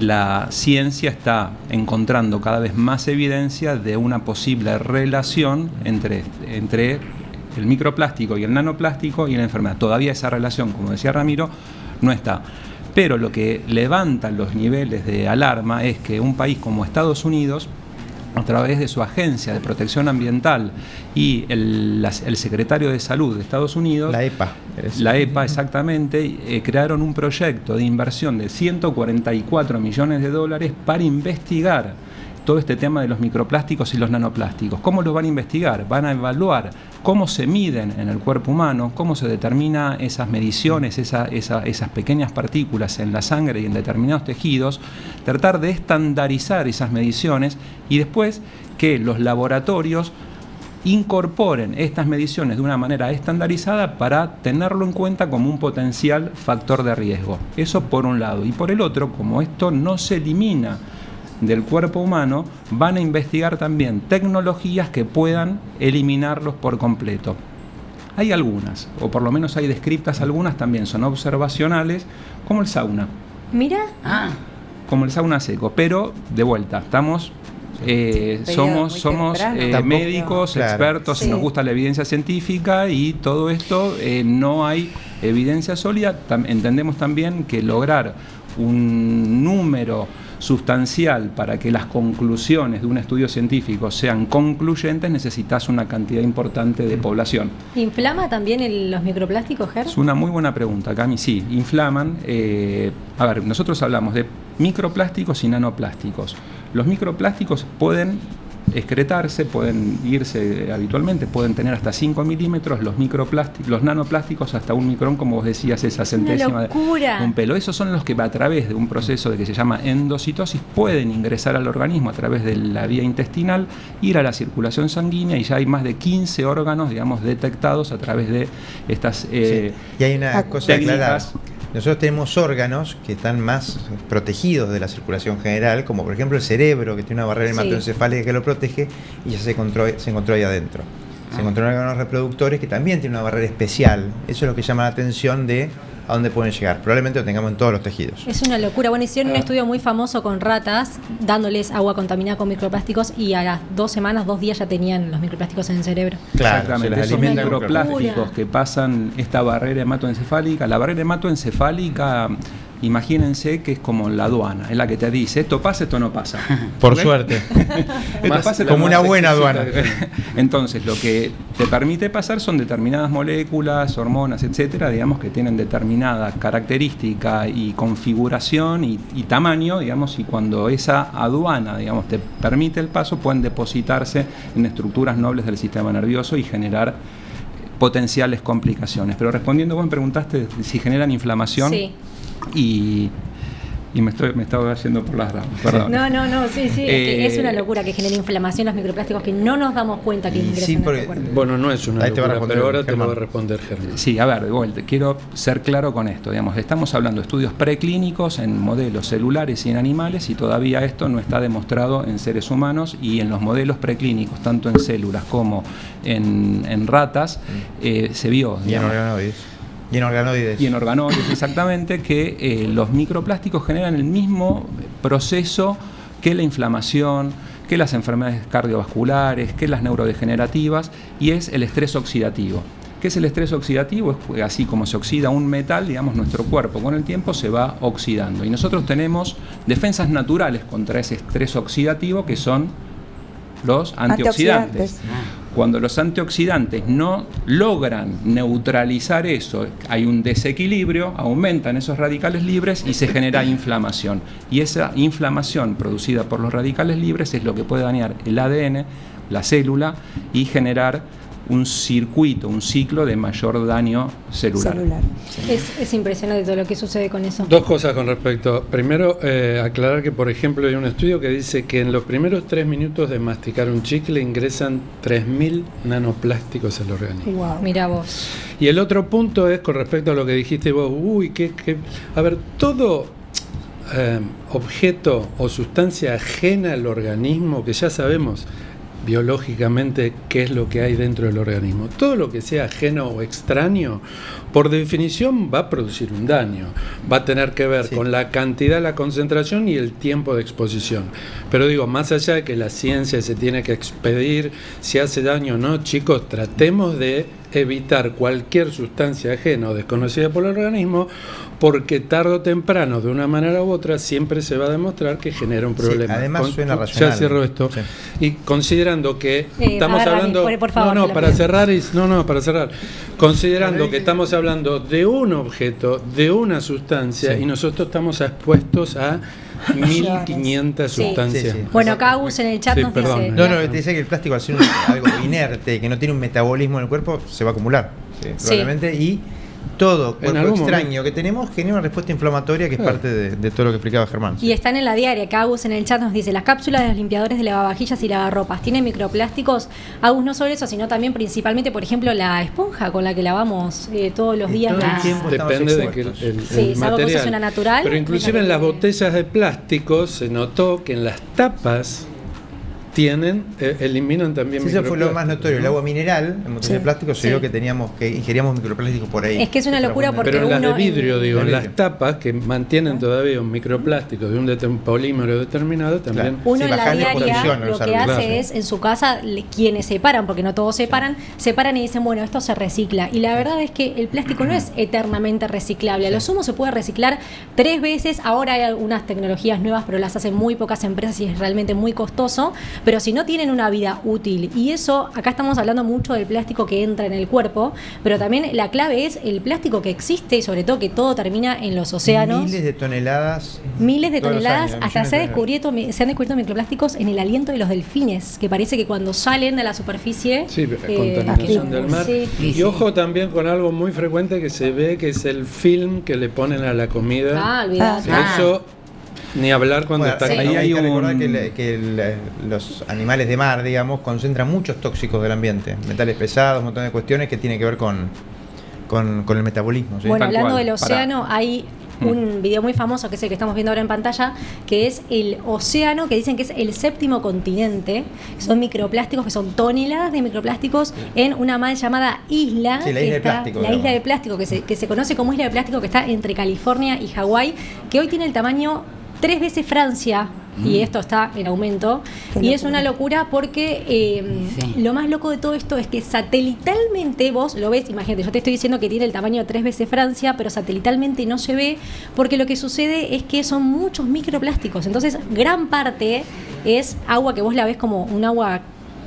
la ciencia está encontrando cada vez más evidencia de una posible relación entre el microplástico y el nanoplástico y la enfermedad. Todavía esa relación, como decía Ramiro, no está. Pero lo que levanta los niveles de alarma es que un país como Estados Unidos, a través de su Agencia de Protección Ambiental y el secretario de Salud de Estados Unidos, la EPA exactamente, crearon un proyecto de inversión de $144 millones para investigar todo este tema de los microplásticos y los nanoplásticos. ¿Cómo lo van a investigar? Van a evaluar cómo se miden en el cuerpo humano, cómo se determina esas mediciones, esas pequeñas partículas en la sangre y en determinados tejidos, tratar de estandarizar esas mediciones y después que los laboratorios incorporen estas mediciones de una manera estandarizada para tenerlo en cuenta como un potencial factor de riesgo. Eso por un lado. Y por el otro, como esto no se elimina del cuerpo humano, van a investigar también tecnologías que puedan eliminarlos por completo. Hay algunas, o por lo menos hay descritas algunas, también son observacionales, como el sauna. Mira, Como el sauna seco, pero de vuelta, estamos... somos temprano. médicos, Claro. expertos, Sí. nos gusta la evidencia científica y todo esto no hay evidencia sólida. Entendemos también que lograr un número sustancial para que las conclusiones de un estudio científico sean concluyentes, necesitas una cantidad importante de población. ¿inflama también los microplásticos, Ger? Es una muy buena pregunta, Cami. Sí, inflaman. A ver, nosotros hablamos de microplásticos y nanoplásticos. Los microplásticos pueden excretarse, pueden irse habitualmente, pueden tener hasta 5 milímetros, los nanoplásticos hasta 1 micrón, como vos decías, esa centésima locura. de un pelo. Esos son los que a través de un proceso de que se llama endocitosis pueden ingresar al organismo a través de la vía intestinal, ir a la circulación sanguínea y ya hay más de 15 órganos, digamos, detectados a través de estas Sí. Y hay una cosa a aclarar. técnicas. Nosotros tenemos órganos que están más protegidos de la circulación general, como por ejemplo el cerebro, que tiene una barrera Sí. hematoencefálica que lo protege, y ya se encontró ahí adentro. Se encontraron órganos reproductores que también tienen una barrera especial. Eso es lo que llama la atención de a dónde pueden llegar. Probablemente lo tengamos en todos los tejidos. Es una locura. Bueno, hicieron un estudio muy famoso con ratas, dándoles agua contaminada con microplásticos y a las 2 semanas, 2 días ya tenían los microplásticos en el cerebro. Claro, Exactamente, se las esos alimentan microplásticos locura. que pasan esta barrera hematoencefálica. La barrera hematoencefálica imagínense que es como la aduana, es la que te dice, esto pasa, esto no pasa. Por ¿Ok? suerte. Esto pasa, Como una buena aduana. Entonces, lo que te permite pasar son determinadas moléculas, hormonas, etcétera, digamos, que tienen determinada característica y configuración y tamaño, digamos, y cuando esa aduana, digamos, te permite el paso, pueden depositarse en estructuras nobles del sistema nervioso y generar potenciales complicaciones. Pero respondiendo, vos me preguntaste si generan inflamación. Sí. Y me estaba yendo por las ramas, perdón. No, sí, es que es una locura que genere inflamación los microplásticos que no nos damos cuenta que ingresan en nuestro cuerpo. Bueno, no es una Ahí te va a locura, responder pero ahora te Germán. lo va a responder Germán. Sí, a ver, de vuelta, quiero ser claro con esto, digamos, estamos hablando de estudios preclínicos en modelos celulares y en animales y todavía esto no está demostrado en seres humanos y en los modelos preclínicos, tanto en células como en ratas, se vio. Y en organoides. Y en organoides, exactamente, que los microplásticos generan el mismo proceso que la inflamación, que las enfermedades cardiovasculares, que las neurodegenerativas, y es el estrés oxidativo. ¿Qué es el estrés oxidativo? Es así como se oxida un metal, digamos, nuestro cuerpo con el tiempo se va oxidando. Y nosotros tenemos defensas naturales contra ese estrés oxidativo que son los antioxidantes. Cuando los antioxidantes no logran neutralizar eso, hay un desequilibrio, aumentan esos radicales libres y se genera inflamación. Y esa inflamación producida por los radicales libres es lo que puede dañar el ADN, la célula, y generar un circuito, un ciclo de mayor daño celular. Es impresionante todo lo que sucede con eso. Dos cosas con respecto. Primero, aclarar que, por ejemplo, hay un estudio que dice que en los primeros 3 minutos de masticar un chicle ingresan 3.000 nanoplásticos al organismo. Wow. Mira vos. Y el otro punto es con respecto a lo que dijiste vos. A ver, todo objeto o sustancia ajena al organismo, que ya sabemos biológicamente qué es lo que hay dentro del organismo. Todo lo que sea ajeno o extraño, por definición va a producir un daño. Va a tener que ver con la cantidad, la concentración y el tiempo de exposición. Pero digo, más allá de que la ciencia se tiene que expedir si hace daño o no, chicos, tratemos de evitar cualquier sustancia ajena o desconocida por el organismo, porque tarde o temprano, de una manera u otra, siempre se va a demostrar que genera un problema. Además suena racional. Ya cierro esto. Sí. Y considerando que estamos hablando... por favor, para cerrar. Considerando que estamos hablando de un objeto, de una sustancia, y nosotros estamos expuestos a 1.500 sustancias. Sí. Bueno, acá Gus en el chat nos dice... No, te dice que el plástico, al ser algo inerte, que no tiene un metabolismo en el cuerpo, se va a acumular. Probablemente. Y todo cuerpo extraño que tenemos genera una respuesta inflamatoria que es parte de todo lo que explicaba Germán. Y están en la diaria, que Agus en el chat nos dice, las cápsulas de los limpiadores de lavavajillas y lavarropas tienen microplásticos. Agus, no solo eso, sino también principalmente, por ejemplo, la esponja con la que lavamos todos los días. Depende de que el salvo que eso suena natural. Pero inclusive en las botellas de plástico se notó que en las tapas eliminan también eso fue lo más notorio. El agua mineral, en botellas de plástico, se vio que ingeríamos microplásticos por ahí. Es que es una locura porque pero en las de vidrio, en las tapas que mantienen todavía un microplástico de un polímero determinado, también. Uno en la diaria lo que hace es, en su casa, quienes separan, porque no todos separan y dicen, bueno, esto se recicla. Y la verdad es que el plástico no es eternamente reciclable. A lo sumo se puede reciclar 3 veces. Ahora hay algunas tecnologías nuevas, pero las hacen muy pocas empresas y es realmente muy costoso. Pero si no tienen una vida útil, y eso, acá estamos hablando mucho del plástico que entra en el cuerpo, pero también la clave es el plástico que existe y sobre todo que todo termina en los océanos. Miles de toneladas, hasta se han descubierto microplásticos en el aliento de los delfines, que parece que cuando salen de la superficie... contaminación del mar. Y ojo también con algo muy frecuente que se ve, que es el film que le ponen a la comida. Olvidate. Eso... Ni hablar cuando está ahí hay que recordar que los animales de mar, digamos, concentran muchos tóxicos del ambiente, metales pesados, un montón de cuestiones que tienen que ver con el metabolismo. ¿Sí? Bueno, hablando del océano, hay un video muy famoso, que es el que estamos viendo ahora en pantalla, que es el océano, que dicen que es el 7º continente. Son microplásticos, que son toneladas de microplásticos en una mal llamada isla. Sí, la isla de plástico. La isla de plástico, que se conoce como isla de plástico, que está entre California y Hawái, que hoy tiene el tamaño 3 veces Francia. y esto está en aumento. Y es una locura porque lo más loco de todo esto es que satelitalmente vos lo ves, imagínate, yo te estoy diciendo que tiene el tamaño de 3 veces Francia, pero satelitalmente no se ve porque lo que sucede es que son muchos microplásticos. Entonces, gran parte es agua que vos la ves como un agua,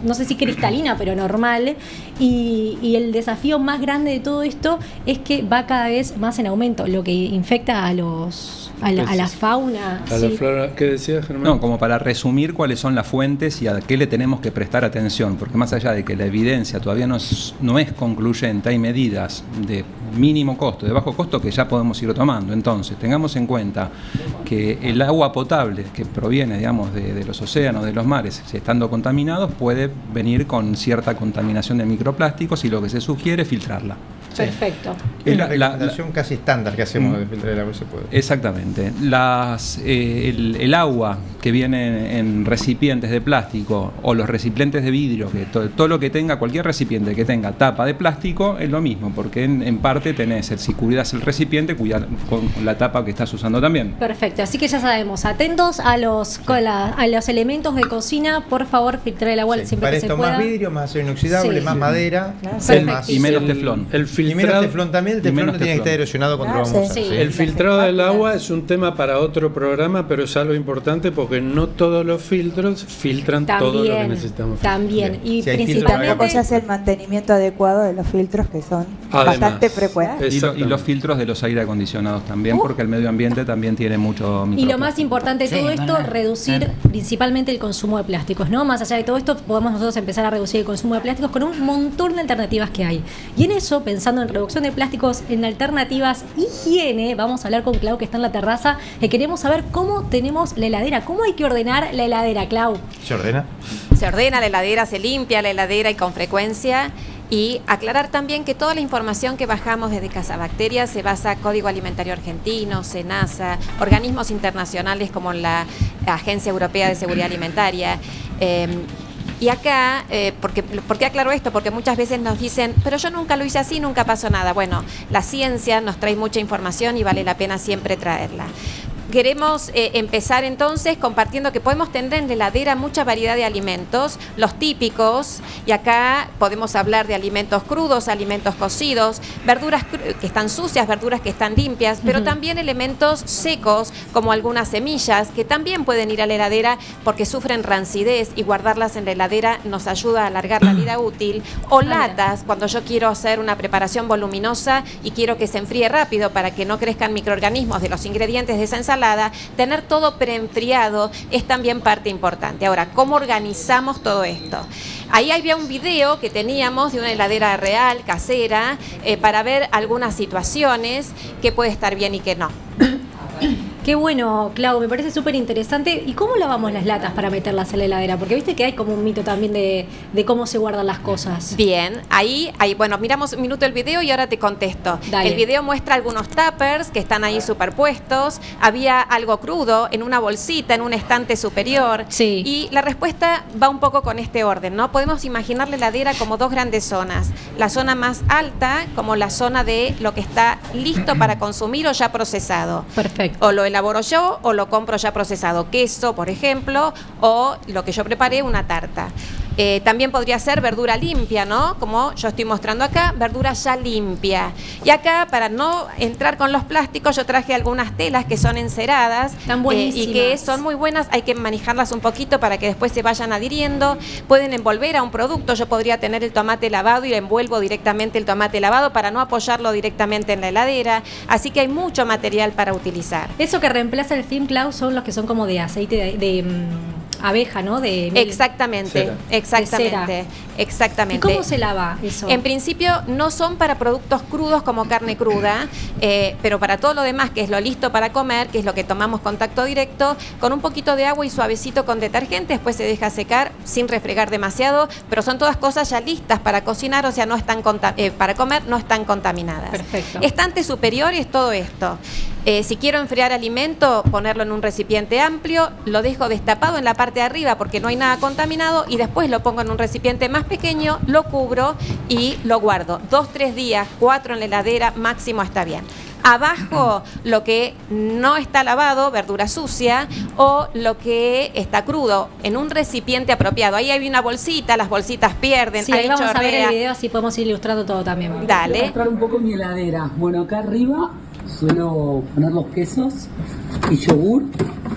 no sé si cristalina, pero normal, y el desafío más grande de todo esto es que va cada vez más en aumento, lo que infecta a la fauna. A la flora. ¿Qué decías, Germán? No, como para resumir cuáles son las fuentes y a qué le tenemos que prestar atención, porque más allá de que la evidencia todavía no es concluyente, hay medidas de mínimo costo, de bajo costo que ya podemos ir tomando. Entonces, tengamos en cuenta que el agua potable que proviene, digamos, de los océanos, de los mares, estando contaminados, puede venir con cierta contaminación de microplásticos y lo que se sugiere es filtrarla. Perfecto. Es la recomendación casi estándar que hacemos de filtrar el agua, se puede. Exactamente. El agua que viene en recipientes de plástico o los recipientes de vidrio, que todo lo que tenga, cualquier recipiente que tenga tapa de plástico es lo mismo, porque en parte tenés, si cuidas el recipiente, cuidar con la tapa que estás usando también. Perfecto, así que ya sabemos, atentos a los elementos de cocina, por favor, filtrar el agua siempre para que se esto pueda. más vidrio, más acero inoxidable, más madera, Y menos teflón. Y menos teflón también, el teflón no tiene que estar erosionado cuando lo vamos a hacer. El filtrado del agua es un tema para otro programa, pero es algo importante porque no todos los filtros filtran todo lo que necesitamos. También, y Si hay principalmente Tampoco se hace el mantenimiento adecuado de los filtros, que son bastante frecuentes. Y los filtros de los aire acondicionados también, porque el medio ambiente también tiene mucho y lo más importante de todo esto, reducir principalmente el consumo de plásticos, ¿no? Más allá de todo esto, podemos nosotros empezar a reducir el consumo de plásticos con un montón de alternativas que hay. Y en eso, pensando en reducción de plásticos, en alternativas, higiene, vamos a hablar con Clau, que está en la terraza, que queremos saber cómo tenemos la heladera, cómo hay que ordenar la heladera, Clau. ¿Se ordena? Se ordena la heladera, se limpia la heladera y con frecuencia. Y aclarar también que toda la información que bajamos desde Casabacterias se basa en Código Alimentario Argentino, SENASA, organismos internacionales como la Agencia Europea de Seguridad Alimentaria. Y acá, ¿por qué aclaro esto? Porque muchas veces nos dicen, pero yo nunca lo hice así, nunca pasó nada. Bueno, la ciencia nos trae mucha información y vale la pena siempre traerla. Queremos empezar entonces compartiendo que podemos tener en la heladera mucha variedad de alimentos, los típicos, y acá podemos hablar de alimentos crudos, alimentos cocidos, verduras que están sucias, verduras que están limpias, pero también elementos secos como algunas semillas que también pueden ir a la heladera porque sufren rancidez y guardarlas en la heladera nos ayuda a alargar la vida útil, o latas cuando yo quiero hacer una preparación voluminosa y quiero que se enfríe rápido para que no crezcan microorganismos de los ingredientes de esa ensalada. Tener todo preenfriado es también parte importante. Ahora, ¿cómo organizamos todo esto? Ahí había un video que teníamos de una heladera real, casera, para ver algunas situaciones que puede estar bien y que no. Qué bueno, Clau, me parece súper interesante. ¿Y cómo lavamos las latas para meterlas en la heladera? Porque viste que hay como un mito también de cómo se guardan las cosas. Bien, ahí, bueno, miramos un minuto el video y ahora te contesto. Dale. El video muestra algunos tuppers que están ahí superpuestos. Había algo crudo en una bolsita, en un estante superior. Sí. Y la respuesta va un poco con este orden, ¿no? Podemos imaginar la heladera como dos grandes zonas. La zona más alta como la zona de lo que está listo para consumir o ya procesado. Perfecto. O lo elaboro yo o lo compro ya procesado, queso, por ejemplo, o lo que yo preparé, una tarta. También podría ser verdura limpia, ¿no? Como yo estoy mostrando acá, verdura ya limpia. Y acá, para no entrar con los plásticos, yo traje algunas telas que son enceradas. Están buenísimas. Y que son muy buenas, hay que manejarlas un poquito para que después se vayan adhiriendo. Pueden envolver a un producto, yo podría tener el tomate lavado y le envuelvo directamente el tomate lavado para no apoyarlo directamente en la heladera. Así que hay mucho material para utilizar. Eso que reemplaza el film, Clau, son los que son como de aceite de abeja, ¿no? Exactamente, exactamente. ¿Y cómo se lava eso? En principio no son para productos crudos como carne cruda, pero para todo lo demás, que es lo listo para comer, que es lo que tomamos contacto directo, con un poquito de agua y suavecito con detergente, después se deja secar sin refregar demasiado, pero son todas cosas ya listas para cocinar, o sea, no están para comer, no están contaminadas. Perfecto. Estante superior es todo esto. Si quiero enfriar alimento, ponerlo en un recipiente amplio, lo dejo destapado en la parte de arriba porque no hay nada contaminado y después lo pongo en un recipiente más pequeño, lo cubro y lo guardo. 2-3 días, 4 en la heladera, máximo está bien. Abajo, lo que no está lavado, verdura sucia, o lo que está crudo, en un recipiente apropiado. Ahí hay una bolsita, las bolsitas pierden, Sí, ahí vamos a ver el video, así podemos ir ilustrando todo también. Voy a Dale. mostrar un poco mi heladera. Bueno, acá arriba suelo poner los quesos y yogur.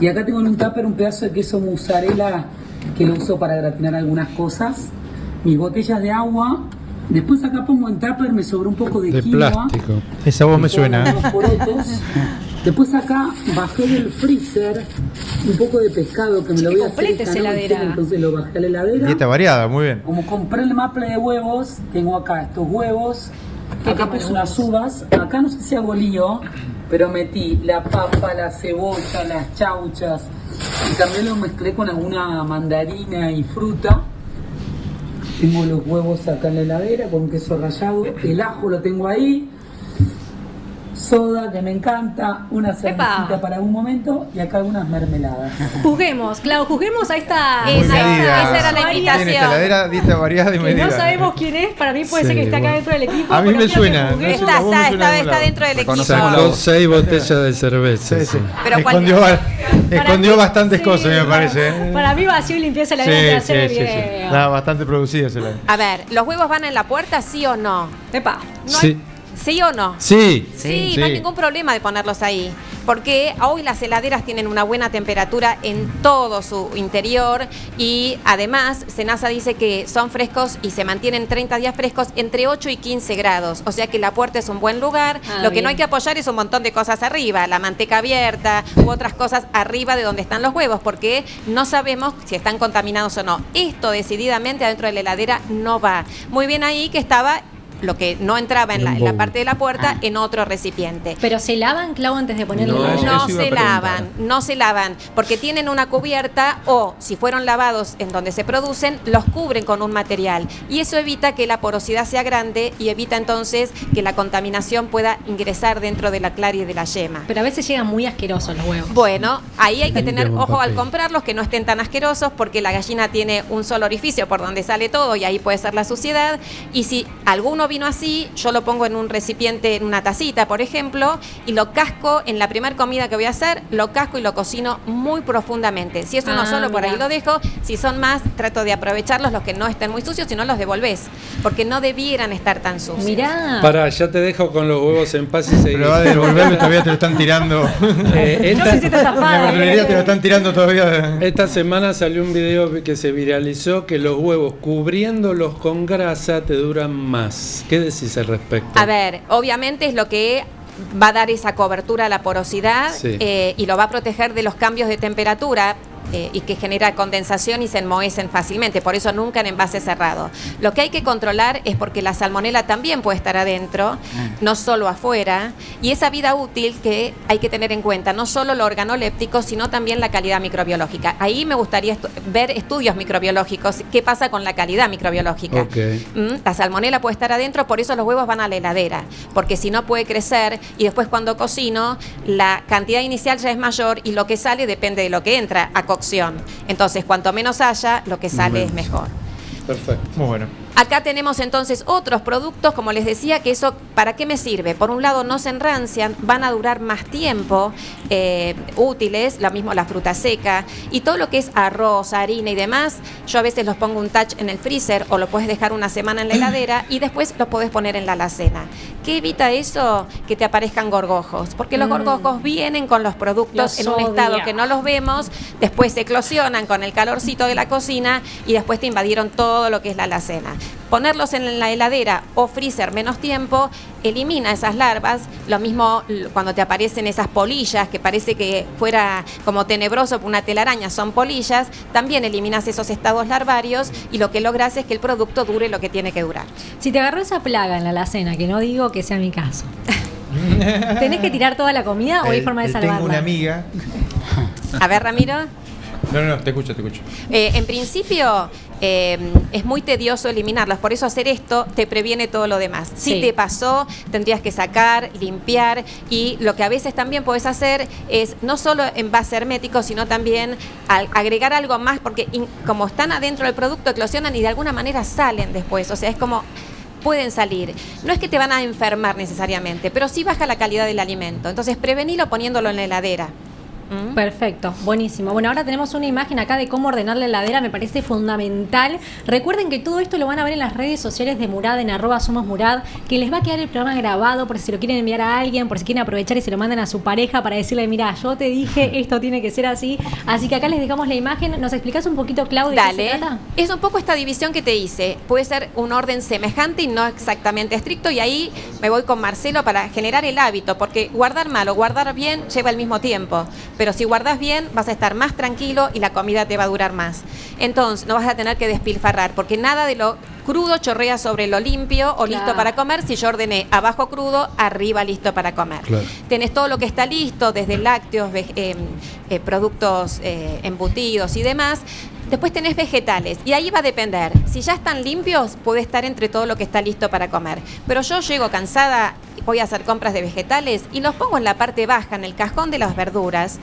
Y acá tengo en un tupper un pedazo de queso mozzarella que lo uso para gratinar algunas cosas. Mis botellas de agua. Después acá pongo en tupper, me sobró un poco de quinoa. plástico. Esa voz me suena. Unos porotos. Después acá bajé del freezer un poco de pescado que me lo voy a hacer completa esta esa noche, heladera. entonces lo bajé a la heladera. Dieta variada, muy bien. Como compré el maple de huevos, tengo acá estos huevos, acá puse unas uvas, acá no sé si hago lío, pero metí la papa, la cebolla, las chauchas y también lo mezclé con alguna mandarina y fruta. Tengo los huevos acá en la heladera con queso rallado, el ajo lo tengo ahí, soda que me encanta, una cervecita para un momento y acá algunas mermeladas. Juzguemos, Clau, juzguemos a esta. Muy medida. esa era la María, invitación. Tiene esta heladera, dieta variada y que medida. no sabemos quién es, para mí puede ser que esté acá dentro del equipo. A mí pero me quiero que suena, juzguemos. no sé, la voz me suena de algún Está lado. dentro del equipo. Reconocemos la Sacó voz. 6 botellas de cerveza. Sí, sí. Pero Escondió, escondió bastantes cosas, me para- parece. Para mí vacío y limpieza la vida de hacer el video. Nada, bastante producido ese heladera. A ver, ¿los huevos van en la puerta, sí o no? Epa. No Sí. hay- ¿Sí o no? Sí. Sí, Sí. no hay ningún problema de ponerlos ahí, porque hoy las heladeras tienen una buena temperatura en todo su interior y además Senasa dice que son frescos y se mantienen 30 días frescos entre 8 y 15 grados, o sea que la puerta es un buen lugar. Lo que bien. no hay que apoyar es un montón de cosas arriba, la manteca abierta u otras cosas arriba de donde están los huevos, porque no sabemos si están contaminados o no. Esto decididamente adentro de la heladera no va. Muy bien ahí que estaba lo que no entraba en la parte de la puerta en otro recipiente. Pero se lavan, Clau, antes de ponerle No, el eso huevo? No iba a se preguntar. lavan, no se lavan, porque tienen una cubierta o si fueron lavados en donde se producen, los cubren con un material. Y eso evita que la porosidad sea grande y evita entonces que la contaminación pueda ingresar dentro de la clara y de la yema. Pero a veces llegan muy asquerosos los huevos. Bueno, ahí hay que tener Limpiamos ojo al papel. comprarlos, que no estén tan asquerosos, porque la gallina tiene un solo orificio por donde sale todo y ahí puede ser la suciedad. Y si alguno vino así, yo lo pongo en un recipiente, en una tacita, por ejemplo, y lo casco en la primera comida que voy a hacer, lo casco y lo cocino muy profundamente. Si es uno solo, por ahí mirá. lo dejo. Si son más, trato de aprovecharlos, los que no estén muy sucios, si no los devolvés, porque no debieran estar tan sucios. Mirá. Pará, ya te dejo con los huevos en paz y seguir. Pero va a devolverlo, todavía te lo están tirando. No sé si está En la zafada. verdulería te lo están tirando todavía. Esta semana salió un video que se viralizó que los huevos cubriéndolos con grasa te duran más. ¿Qué decís al respecto? A ver, obviamente es lo que va a dar esa cobertura a la porosidad Sí. y lo va a proteger de los cambios de temperatura. Y que genera condensación y se enmohecen fácilmente, por eso nunca en envase cerrado. Lo que hay que controlar es porque la salmonela también puede estar adentro, no solo afuera, y esa vida útil que hay que tener en cuenta, no solo lo organoléptico, sino también la calidad microbiológica. Ahí me gustaría ver estudios microbiológicos, qué pasa con la calidad microbiológica. Ok. La salmonela puede estar adentro, por eso los huevos van a la heladera, porque si no puede crecer y después cuando cocino la cantidad inicial ya es mayor y lo que sale depende de lo que entra a cocción. Entonces, cuanto menos haya, lo que sale es mejor. Perfecto. Muy bueno. Acá tenemos entonces otros productos, como les decía, que eso, ¿para qué me sirve? Por un lado, no se enrancian, van a durar más tiempo, útiles, lo mismo la fruta seca, y todo lo que es arroz, harina y demás, yo a veces los pongo un touch en el freezer o lo puedes dejar una semana en la heladera y después los podés poner en la alacena. ¿Qué evita eso? Que te aparezcan gorgojos, porque los gorgojos vienen con los productos Los en un odio. estado que no los vemos, después se eclosionan con el calorcito de la cocina y después te invadieron todo lo que es la alacena. Ponerlos en la heladera o freezer menos tiempo elimina esas larvas. Lo mismo cuando te aparecen esas polillas, que parece que fuera como tenebroso una telaraña, son polillas, también eliminas esos estados larvarios y lo que logras es que el producto dure lo que tiene que durar. Si te agarró esa plaga en la alacena, que no digo que sea mi caso, ¿tenés que tirar toda la comida o hay forma de salvarla? Tengo una amiga. A ver, Ramiro. No, te escucho. En principio, es muy tedioso eliminarlas, por eso hacer esto te previene todo lo demás. Si Sí. te pasó, tendrías que sacar, limpiar, y lo que a veces también podés hacer es no solo envase hermético, sino también agregar algo más, porque como están adentro del producto, eclosionan y de alguna manera salen después, o sea, es como pueden salir. No es que te van a enfermar necesariamente, pero sí baja la calidad del alimento. Entonces, prevenilo poniéndolo en la heladera. Perfecto, buenísimo. Bueno, ahora tenemos una imagen acá de cómo ordenar la heladera, me parece fundamental. Recuerden que todo esto lo van a ver en las redes sociales de Murad, en @somosmurad, que les va a quedar el programa grabado por si se lo quieren enviar a alguien, por si quieren aprovechar y se lo mandan a su pareja para decirle, mira, yo te dije, esto tiene que ser así. Así que acá les dejamos la imagen. ¿Nos explicás un poquito, Claudia, de qué Dale. se trata? Es un poco esta división que te hice. Puede ser un orden semejante y no exactamente estricto, y ahí me voy con Marcelo para generar el hábito, porque guardar mal o guardar bien lleva el mismo tiempo. Pero si guardas bien, vas a estar más tranquilo y la comida te va a durar más. Entonces, no vas a tener que despilfarrar, porque nada de lo crudo chorrea sobre lo limpio o listo para comer. Si yo ordené abajo crudo, arriba listo para comer. Claro. Tenés todo lo que está listo, desde lácteos, productos embutidos y demás. Después tenés vegetales, y ahí va a depender. Si ya están limpios, puede estar entre todo lo que está listo para comer. Pero yo llego cansada, voy a hacer compras de vegetales y los pongo en la parte baja, en el cajón de las verduras.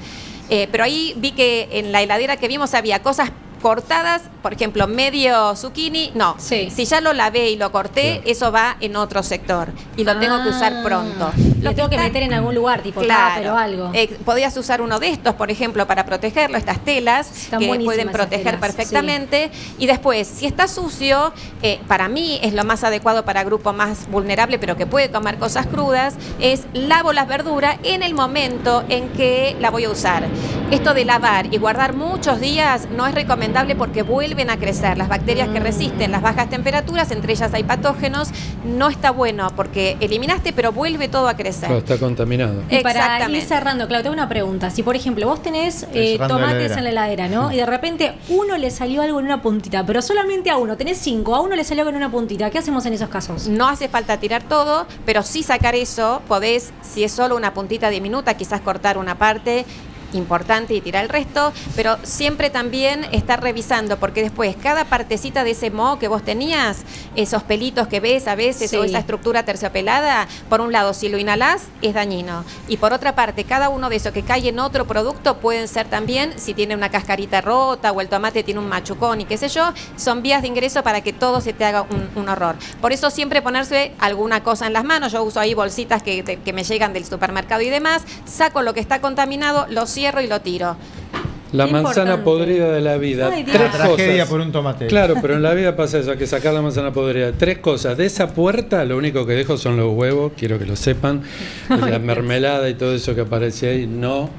Pero ahí vi que en la heladera que vimos había cosas cortadas, por ejemplo, medio zucchini, no. Sí. Si ya lo lavé y lo corté, eso va en otro sector y lo tengo que usar pronto. Lo tengo que meter en algún lugar, tipo tupper o algo. Podías usar uno de estos, por ejemplo, para protegerlo, estas telas Están que buenísimas pueden esas proteger telas, perfectamente. Y después, si está sucio, para mí es lo más adecuado para grupo más vulnerable, pero que puede comer cosas crudas, es lavo las verduras en el momento en que la voy a usar. Esto de lavar y guardar muchos días no es recomendable porque vuelven a crecer. Las bacterias que resisten las bajas temperaturas, entre ellas hay patógenos, no está bueno porque eliminaste, pero vuelve todo a crecer. Claro, está contaminado. Y para ir Exactamente. cerrando, Claudia, tengo una pregunta. Si, por ejemplo, vos tenés cerrando la tomates heladera. en la heladera, ¿no? Y de repente uno le salió algo en una puntita, pero solamente a uno, tenés 5, a uno le salió algo en una puntita. ¿Qué hacemos en esos casos? No hace falta tirar todo, pero sí sacar eso. Podés, si es solo una puntita diminuta, quizás cortar una parte importante y tirar el resto, pero siempre también estar revisando, porque después cada partecita de ese moho que vos tenías, esos pelitos que ves a veces, Sí. o esa estructura terciopelada, por un lado, si lo inhalás, es dañino. Y por otra parte, cada uno de esos que cae en otro producto pueden ser también, si tiene una cascarita rota o el tomate tiene un machucón y qué sé yo, son vías de ingreso para que todo se te haga un horror. Por eso siempre ponerse alguna cosa en las manos. Yo uso ahí bolsitas que me llegan del supermercado y demás, saco lo que está contaminado, lo cierro y lo tiro. La Qué manzana importante. podrida de la vida. Ay, Dios. Tres Una tragedia cosas. por un tomate. Claro, pero en la vida pasa eso, hay que sacar la manzana podrida. Tres cosas. De esa puerta, lo único que dejo son los huevos, quiero que lo sepan. La mermelada y todo eso que aparece ahí, no.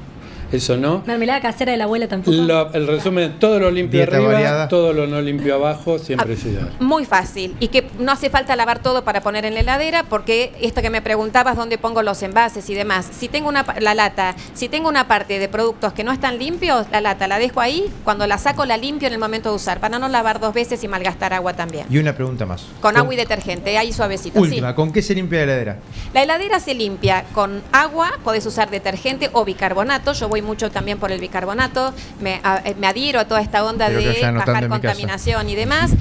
Eso no. Mermelada casera de la abuela tampoco. El resumen, todo lo limpio Dieta arriba, variada. todo lo no limpio abajo, siempre es ideal. Muy fácil, y que no hace falta lavar todo para poner en la heladera, porque esto que me preguntabas, dónde pongo los envases y demás, si tengo la lata, si tengo una parte de productos que no están limpios, la lata la dejo ahí, cuando la saco la limpio en el momento de usar, para no lavar dos veces y malgastar agua también. Y una pregunta más. Con agua y detergente, ahí suavecito. Última, Sí. ¿con qué se limpia la heladera? La heladera se limpia con agua, podés usar detergente o bicarbonato. Yo voy mucho también por el bicarbonato, me adhiero a toda esta onda Creo que de ya anotando bajar en mi casa. contaminación y demás.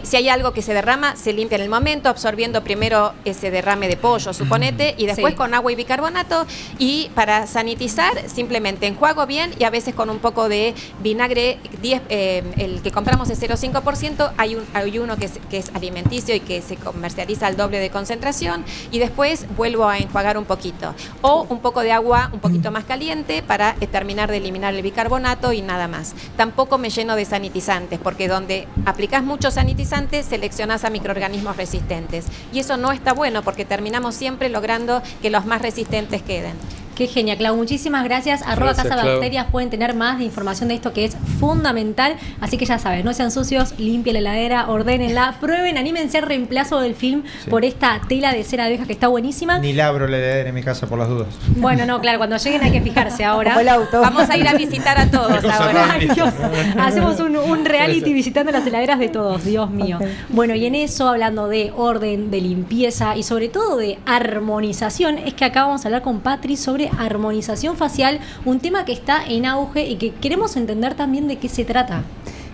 Si hay algo que se derrama, se limpia en el momento, absorbiendo primero ese derrame de pollo, suponete, y después Sí. con agua y bicarbonato. Y para sanitizar, simplemente enjuago bien, y a veces con un poco de vinagre, el que compramos es 0,5%, hay uno que es alimenticio y que se comercializa al doble de concentración, y después vuelvo a enjuagar un poquito. O un poco de agua un poquito más caliente para terminar de eliminar el bicarbonato y nada más. Tampoco me lleno de sanitizantes, porque donde aplicás muchos sanitizantes, seleccionás a microorganismos resistentes. Y eso no está bueno, porque terminamos siempre logrando que los más resistentes queden. Qué genial, Clau. Muchísimas gracias. Gracias, @Casa Clau. Bacterias pueden tener más de información de esto que es fundamental. Así que ya saben, no sean sucios, limpien la heladera, ordénenla, prueben, anímense al reemplazo del film Sí. por esta tela de cera de abeja que está buenísima. Ni labro la heladera en mi casa por las dudas. Bueno, no, claro, cuando lleguen hay que fijarse ahora. Como el auto. Vamos a ir a visitar a todos Cosa ahora. Ay, Dios. Hacemos un Un reality visitando las heladeras de todos, Dios mío. Ok. Bueno, y en eso, hablando de orden, de limpieza y sobre todo de armonización, es que acá vamos a hablar con Patri sobre armonización facial, un tema que está en auge y que queremos entender también de qué se trata.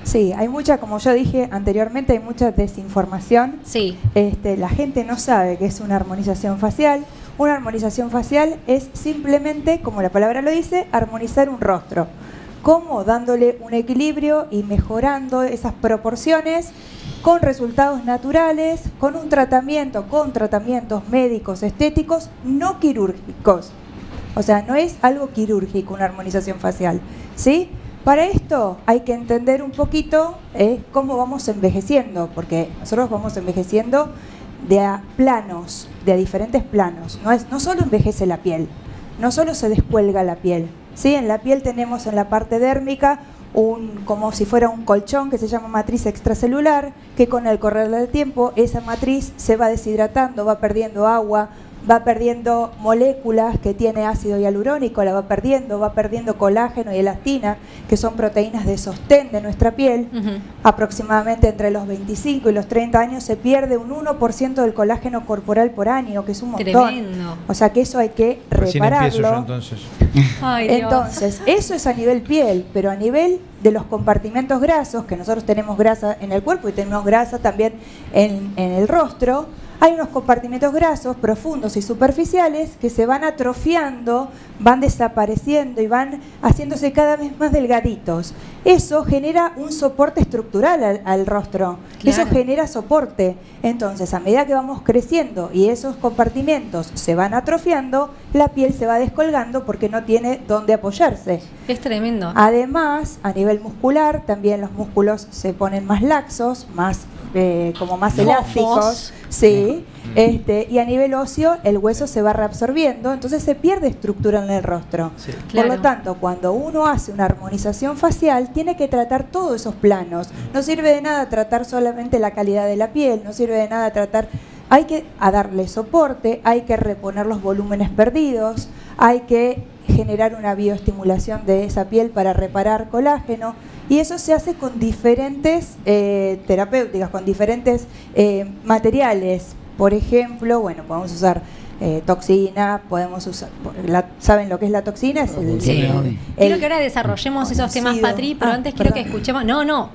Sí, hay mucha, como yo dije anteriormente, hay mucha desinformación. Sí. La gente no sabe qué es una armonización facial. Una armonización facial es simplemente, como la palabra lo dice, armonizar un rostro. ¿Cómo? Dándole un equilibrio y mejorando esas proporciones con resultados naturales, con un tratamiento, con tratamientos médicos, estéticos, no quirúrgicos. O sea, no es algo quirúrgico una armonización facial, ¿sí? Para esto hay que entender un poquito cómo vamos envejeciendo, porque nosotros vamos envejeciendo de a planos, de a diferentes planos. No solo envejece la piel, no solo se descuelga la piel, ¿sí? En la piel tenemos en la parte dérmica como si fuera un colchón que se llama matriz extracelular, que con el correr del tiempo esa matriz se va deshidratando, va perdiendo agua, va perdiendo moléculas que tiene ácido hialurónico, la va perdiendo colágeno y elastina, que son proteínas de sostén de nuestra piel. Aproximadamente entre los 25 y los 30 años se pierde un 1% del colágeno corporal por año, que es un montón. Tremendo. O sea que eso hay que Recién empiezo yo, repararlo. entonces. Ay, Dios. Entonces, eso es a nivel piel, pero a nivel de los compartimentos grasos, que nosotros tenemos grasa en el cuerpo y tenemos grasa también en el rostro, hay unos compartimentos grasos profundos y superficiales que se van atrofiando, van desapareciendo y van haciéndose cada vez más delgaditos. Eso genera un soporte estructural al rostro. Claro. Eso genera soporte. Entonces, a medida que vamos creciendo y esos compartimentos se van atrofiando, la piel se va descolgando porque no tiene dónde apoyarse. Es tremendo. Además, a nivel muscular, también los músculos se ponen más laxos, más como más Fofos. elásticos, sí. Y a nivel óseo, el hueso se va reabsorbiendo, entonces se pierde estructura en el rostro. Sí. Claro. Por lo tanto, cuando uno hace una armonización facial, tiene que tratar todos esos planos. No sirve de nada tratar solamente la calidad de la piel, no sirve de nada tratar. Hay que darle soporte, hay que reponer los volúmenes perdidos, hay que generar una bioestimulación de esa piel para reparar colágeno, y eso se hace con diferentes terapéuticas, con diferentes materiales. Por ejemplo, bueno, podemos usar toxina, podemos usar, ¿saben lo que es la toxina? Es Sí, obvio. Quiero que ahora desarrollemos esos temas, conocido. Patri, pero antes quiero que escuchemos,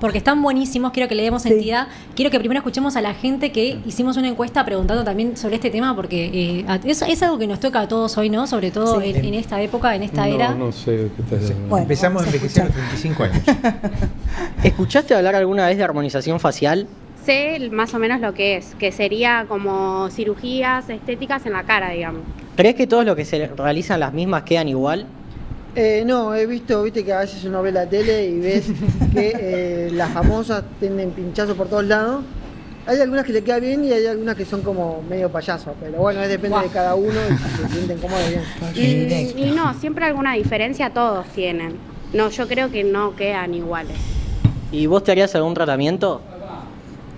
porque están buenísimos, quiero que le demos Sí. entidad, quiero que primero escuchemos a la gente que hicimos una encuesta preguntando también sobre este tema, porque es algo que nos toca a todos hoy, ¿no? Sobre todo Sí. en esta época, en esta era. No sé de qué estás hablando. Bueno, Empezamos a vamos a envejecer a los escuchar. 35 años. ¿Escuchaste hablar alguna vez de armonización facial? Sé más o menos lo que es, que sería como cirugías estéticas en la cara, digamos. ¿Crees que todos los que se realizan las mismas quedan igual? No, viste que a veces uno ve la tele y ves que las famosas tienen pinchazos por todos lados. Hay algunas que le queda bien y hay algunas que son como medio payasos, pero bueno, depende de cada uno y si se sienten cómodos bien. Y no, siempre alguna diferencia todos tienen. No, yo creo que no quedan iguales. ¿Y vos te harías algún tratamiento?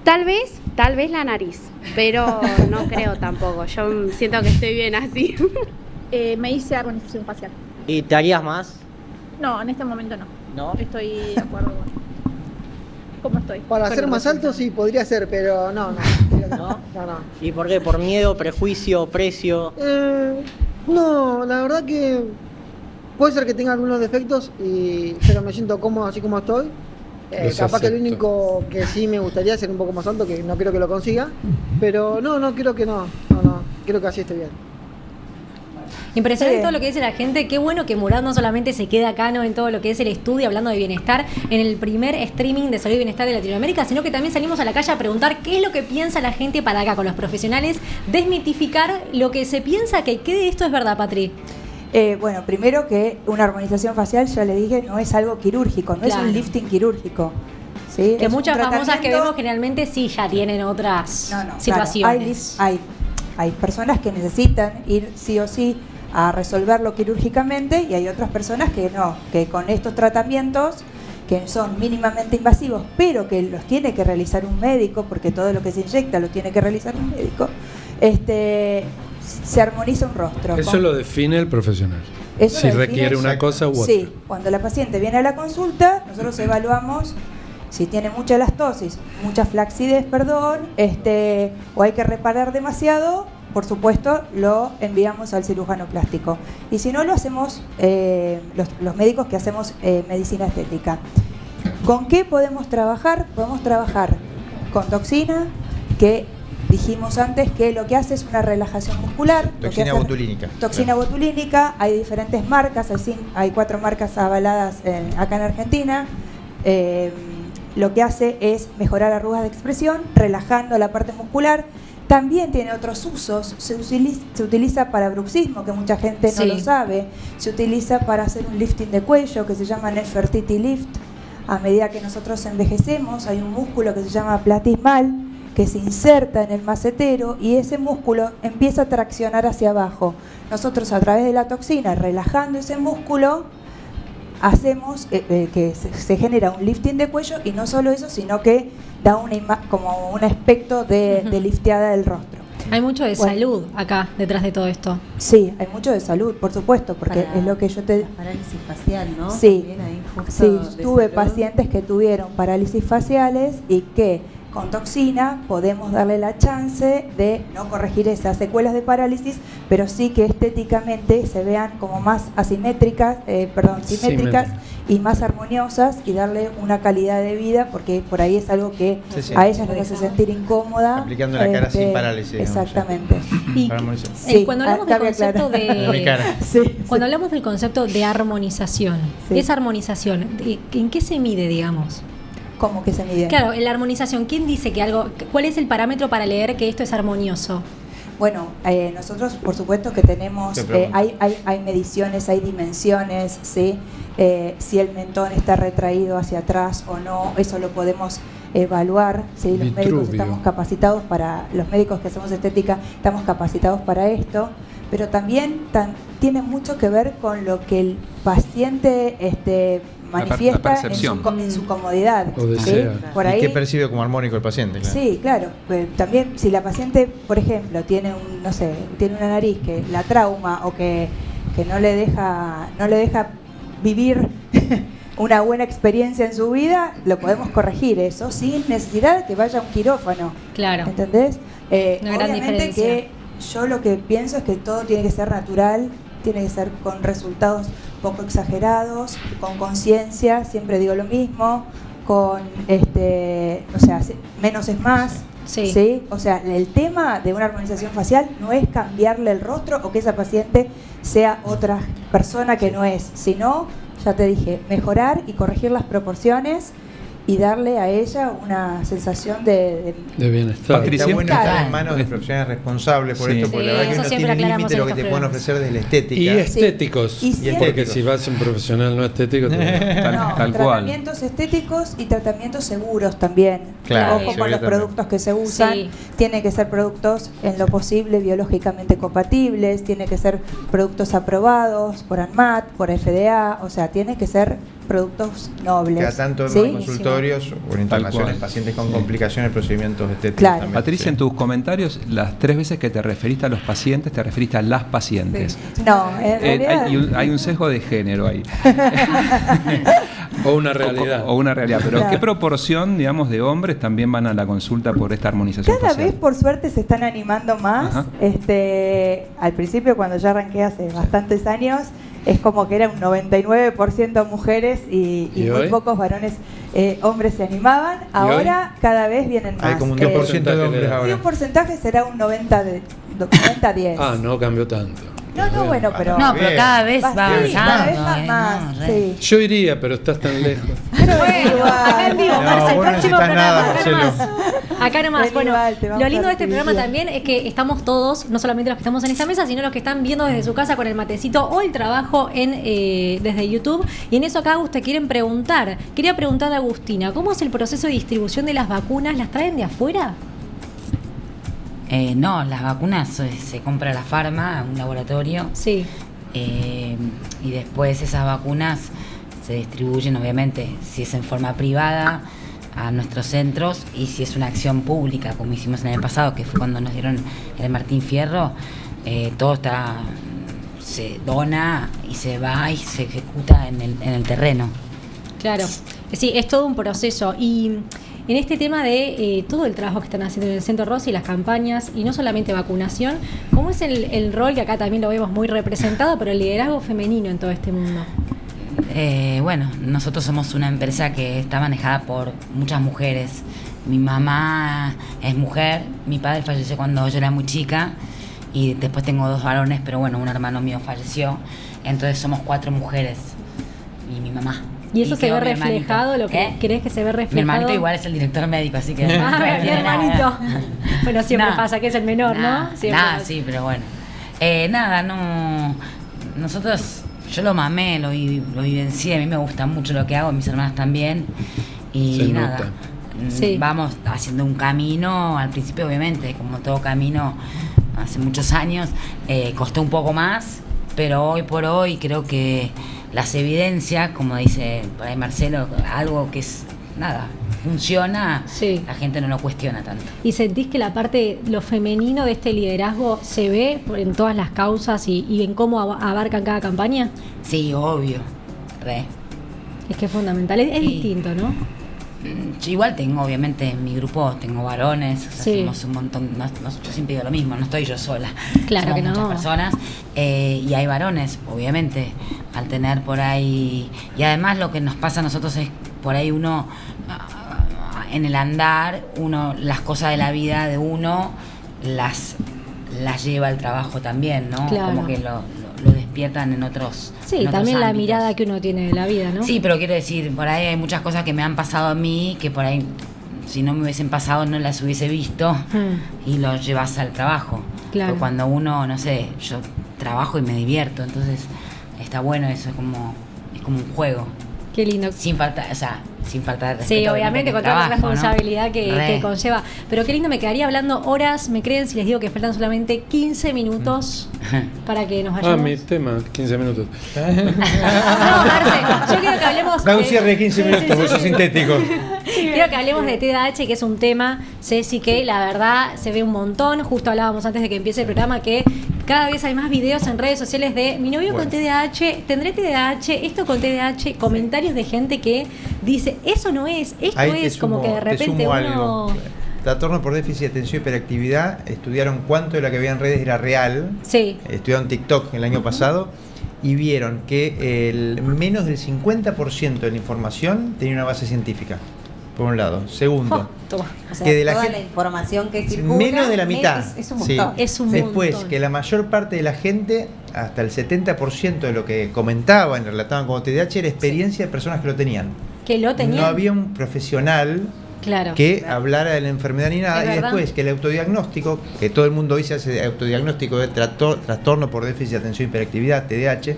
Tal vez la nariz, pero no creo tampoco. Yo siento que estoy bien así. Me hice armonización facial. ¿Y te harías más? No, en este momento no. ¿No? Estoy de acuerdo con cómo estoy. Para ser más alto sí podría ser, pero no. ¿No? ¿Y por qué? ¿Por miedo, prejuicio, precio? No, la verdad que puede ser que tenga algunos defectos, pero me siento cómodo así como estoy. Los Capaz que el acepto. único que sí me gustaría ser un poco más alto, que no creo que lo consiga, pero no, creo que no, creo que así esté bien. Impresionante Sí. todo lo que dice la gente. Qué bueno que Murat no solamente se queda acá, ¿no? En todo lo que es el estudio, hablando de bienestar, en el primer streaming de salud y bienestar de Latinoamérica, sino que también salimos a la calle a preguntar qué es lo que piensa la gente para acá, con los profesionales, desmitificar lo que se piensa que de esto es verdad, Patri. Bueno, primero que una armonización facial, ya le dije, no es algo quirúrgico, no Claro. es un lifting quirúrgico. ¿sí? Que Es un muchas famosas que tratamiento- vemos generalmente sí ya tienen otras Claro, situaciones. hay personas que necesitan ir sí o sí a resolverlo quirúrgicamente y hay otras personas que no, que con estos tratamientos que son mínimamente invasivos, pero que los tiene que realizar un médico, porque todo lo que se inyecta lo tiene que realizar un médico, se armoniza un rostro. Eso lo define el profesional. Eso Si lo define- requiere una cosa u otra. Sí, cuando la paciente viene a la consulta, nosotros evaluamos Si tiene mucha elastosis, mucha flacidez, perdón, o hay que reparar demasiado, por supuesto, lo enviamos al cirujano plástico. Y si no, lo hacemos los médicos que hacemos medicina estética. ¿Con qué podemos trabajar? Podemos trabajar con toxina, que dijimos antes que lo que hace es una relajación muscular. Toxina botulínica. Toxina botulínica, hay diferentes marcas, hay 4 marcas avaladas acá en Argentina. Lo que hace es mejorar arrugas de expresión, relajando la parte muscular. También tiene otros usos, se utiliza para bruxismo, que mucha gente no lo sabe, se utiliza para hacer un lifting de cuello que se llama Nefertiti Lift. A medida que nosotros envejecemos hay un músculo que se llama platismal que se inserta en el macetero y ese músculo empieza a traccionar hacia abajo. Nosotros a través de la toxina, relajando ese músculo, hacemos que se genera un lifting de cuello y no solo eso, sino que da como un aspecto de lifteada del rostro. Hay mucho de salud acá detrás de todo esto. Sí, hay mucho de salud, por supuesto, porque es lo que yo te... Parálisis facial, ¿no? Sí, También ahí justo sí, de tuve salud. pacientes que tuvieron parálisis faciales y que con toxina podemos darle la chance de no corregir esas secuelas de parálisis, pero sí que estéticamente se vean como más simétricas y más armoniosas y darle una calidad de vida, porque por ahí es algo que a ellas les hace sentir incómoda. Aplicando la cara sin parálisis. Exactamente. Y cuando hablamos del concepto cuando hablamos del concepto de armonización, esa armonización, ¿en qué se mide, digamos? ¿Cómo que se mide? Claro, en la armonización, ¿quién dice que algo, cuál es el parámetro para leer que esto es armonioso? Bueno, nosotros por supuesto que tenemos, hay mediciones, hay dimensiones, ¿sí? Si el mentón está retraído hacia atrás o no, eso lo podemos evaluar, ¿sí? Los médicos estamos capacitados los médicos que hacemos estética estamos capacitados para esto, pero también tiene mucho que ver con lo que el paciente manifiesta en su comodidad. ¿Sí? Por ahí, ¿y qué percibe como armónico el paciente? Claro. Sí, claro. También si la paciente, por ejemplo, tiene tiene una nariz que la trauma o que no le deja vivir una buena experiencia en su vida, lo podemos corregir eso sin necesidad de que vaya a un quirófano. Claro. ¿Entendés? Una gran obviamente diferencia. que yo lo que pienso es que todo tiene que ser natural, tiene que ser con resultados poco exagerados, con conciencia, siempre digo lo mismo, con menos es más. Sí. O sea, el tema de una armonización facial no es cambiarle el rostro o que esa paciente sea otra persona que no es, sino, ya te dije, mejorar y corregir las proporciones y darle a ella una sensación de bienestar. Patricia, está bueno estar en manos de profesionales responsables por esto, porque la verdad que no tiene límite lo que te pueden ofrecer desde la estética. Y estéticos. Porque si vas a un profesional no estético, tal cual. Tratamientos estéticos y tratamientos seguros también. Claro, ojo con los productos que se usan. Sí. Tienen que ser productos en lo posible biológicamente compatibles, tienen que ser productos aprobados por ANMAT, por FDA, o sea, tienen que ser productos nobles. Cada tanto en consultorios o en internaciones, pacientes con complicaciones, procedimientos estéticos. Claro. También. Patricia, en tus comentarios, las 3 veces que te referiste a los pacientes, te referiste a las pacientes. Sí. No, en realidad... hay un sesgo de género ahí. O una realidad. O una realidad. Pero claro. ¿Qué proporción, digamos, de hombres también van a la consulta por esta armonización Cada facial? vez, por suerte, se están animando más. Al principio, cuando yo arranqué hace bastantes años, es como que era un 99% mujeres y muy pocos varones, hombres se animaban. Ahora cada vez vienen más. Hay como un 10% de hombres ahora. Y un porcentaje será un 90-10. Ah, no cambió tanto. No, bueno, pero... No, pero cada vez va avanzando. Cada vez va más, sí. Yo iría, pero estás tan lejos. Bueno, acá en vivo, Marce, el próximo programa. Acá nomás. Bueno, lo lindo de este programa también es que estamos todos, no solamente los que estamos en esta mesa, sino los que están viendo desde su casa con el matecito o el trabajo desde YouTube. Y en eso acá te quieren preguntar. Quería preguntar a Agustina, ¿cómo es el proceso de distribución de las vacunas? ¿Las traen de afuera? No, las vacunas se compra la farma, un laboratorio. Sí. Y después esas vacunas se distribuyen, obviamente, si es en forma privada, a nuestros centros, y si es una acción pública, como hicimos en el pasado, que fue cuando nos dieron el Martín Fierro, todo se dona y se va y se ejecuta en el terreno. Claro. Sí, es todo un proceso. Y en este tema de todo el trabajo que están haciendo en el Centro Rossi, las campañas, y no solamente vacunación, ¿cómo es el rol, que acá también lo vemos muy representado, pero el liderazgo femenino en todo este mundo? Bueno, nosotros somos una empresa que está manejada por muchas mujeres. Mi mamá es mujer, mi padre falleció cuando yo era muy chica y después tengo 2 varones, pero bueno, un hermano mío falleció. Entonces somos 4 mujeres y mi mamá. ¿Y eso se ve quedó mi reflejado? hermanito. ¿Lo que crees que se ve reflejado? Mi hermanito igual es el director médico, así que... Mi hermanito. Bueno, siempre pasa que es el menor, ¿no? Siempre. Sí, pero bueno. Nosotros, yo lo mamé, lo vivencié, a mí me gusta mucho lo que hago, mis hermanas también. Y Se nada, nota. Sí. vamos haciendo un camino, al principio obviamente, como todo camino, hace muchos años, costó un poco más, pero hoy por hoy creo que las evidencias, como dice por ahí Marcelo, algo que es, funciona, la gente no lo cuestiona tanto. ¿Y sentís que la parte, lo femenino de este liderazgo se ve en todas las causas y en cómo abarcan cada campaña? Sí, obvio, Es que es fundamental, es distinto, ¿no? Yo igual tengo, obviamente, en mi grupo tengo varones, o sea, Sí. somos un montón, yo siempre digo lo mismo, no estoy yo sola. Claro somos que no. muchas personas, y hay varones, obviamente, al tener por ahí, y además lo que nos pasa a nosotros es, por ahí uno, en el andar, las cosas de la vida de uno, las lleva al trabajo también, ¿no? Claro. Como que lo despiertan en otros Sí, en otros también la ámbitos. mirada que uno tiene de la vida, ¿no? Sí, pero quiero decir, por ahí hay muchas cosas que me han pasado a mí que por ahí, si no me hubiesen pasado, no las hubiese visto y lo llevas al trabajo. Claro. Porque cuando uno, no sé, yo trabajo y me divierto, entonces está bueno eso, es como un juego. Qué lindo. Sin faltar, sin faltar de Sí, respeto, obviamente, con el toda la trabajo, ¿no? responsabilidad que Re. conlleva. Pero qué lindo, me quedaría hablando horas, ¿me creen si les digo que faltan solamente 15 minutos para que nos vayamos? Mi tema, 15 minutos. No, Marce, yo quiero que hablemos... Da un cierre de 15 minutos, porque sos sintético. Quiero que hablemos de TDAH, que es un tema, Ceci, que la verdad se ve un montón. Justo hablábamos antes de que empiece el programa que cada vez hay más videos en redes sociales de mi novio con TDAH, tendré TDAH, esto con TDAH, comentarios de gente que dice, eso no es, esto Ahí te es, como que de te repente sumo uno... algo. Trastorno por déficit de atención y hiperactividad, estudiaron cuánto de lo que había en redes era real. Sí. Estudiaron TikTok el año pasado y vieron que menos del 50% de la información tenía una base científica, por un lado. Segundo, O sea, que de la toda gente- la información que circula menos de la mitad. es un Sí. montón. Después, que la mayor parte de la gente, hasta el 70% de lo que comentaban y relataban como TDAH, era experiencia de personas que lo tenían. Que lo tenían. No había un profesional Claro. que hablara de la enfermedad ni nada. Es Y verdad. después que el autodiagnóstico, que todo el mundo hoy se hace autodiagnóstico de trastorno por déficit de atención y hiperactividad, TDAH,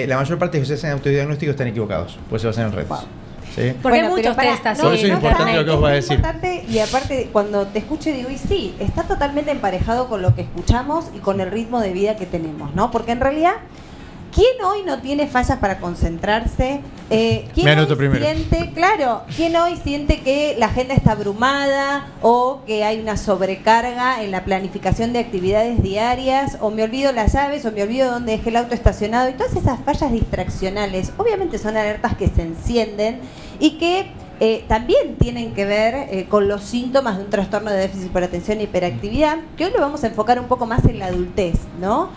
la mayor parte de los que se hacen autodiagnóstico están equivocados, pues se basan en redes. ¿Sí? Porque hay Bueno, muchos pero test así. Por eso es importante lo que vos vas a Es decir. importante, y aparte, cuando te escucho digo, y sí, está totalmente emparejado con lo que escuchamos y con el ritmo de vida que tenemos, ¿no? Porque en realidad, ¿quién hoy no tiene fallas para concentrarse? ¿Quién Me anoto hoy primero. siente, claro, quién hoy siente que la agenda está abrumada o que hay una sobrecarga en la planificación de actividades diarias, o me olvido las llaves, o me olvido dónde dejé el auto estacionado, y todas esas fallas distraccionales, obviamente son alertas que se encienden y que también tienen que ver con los síntomas de un trastorno de déficit por atención e hiperactividad, que hoy lo vamos a enfocar un poco más en la adultez, ¿no?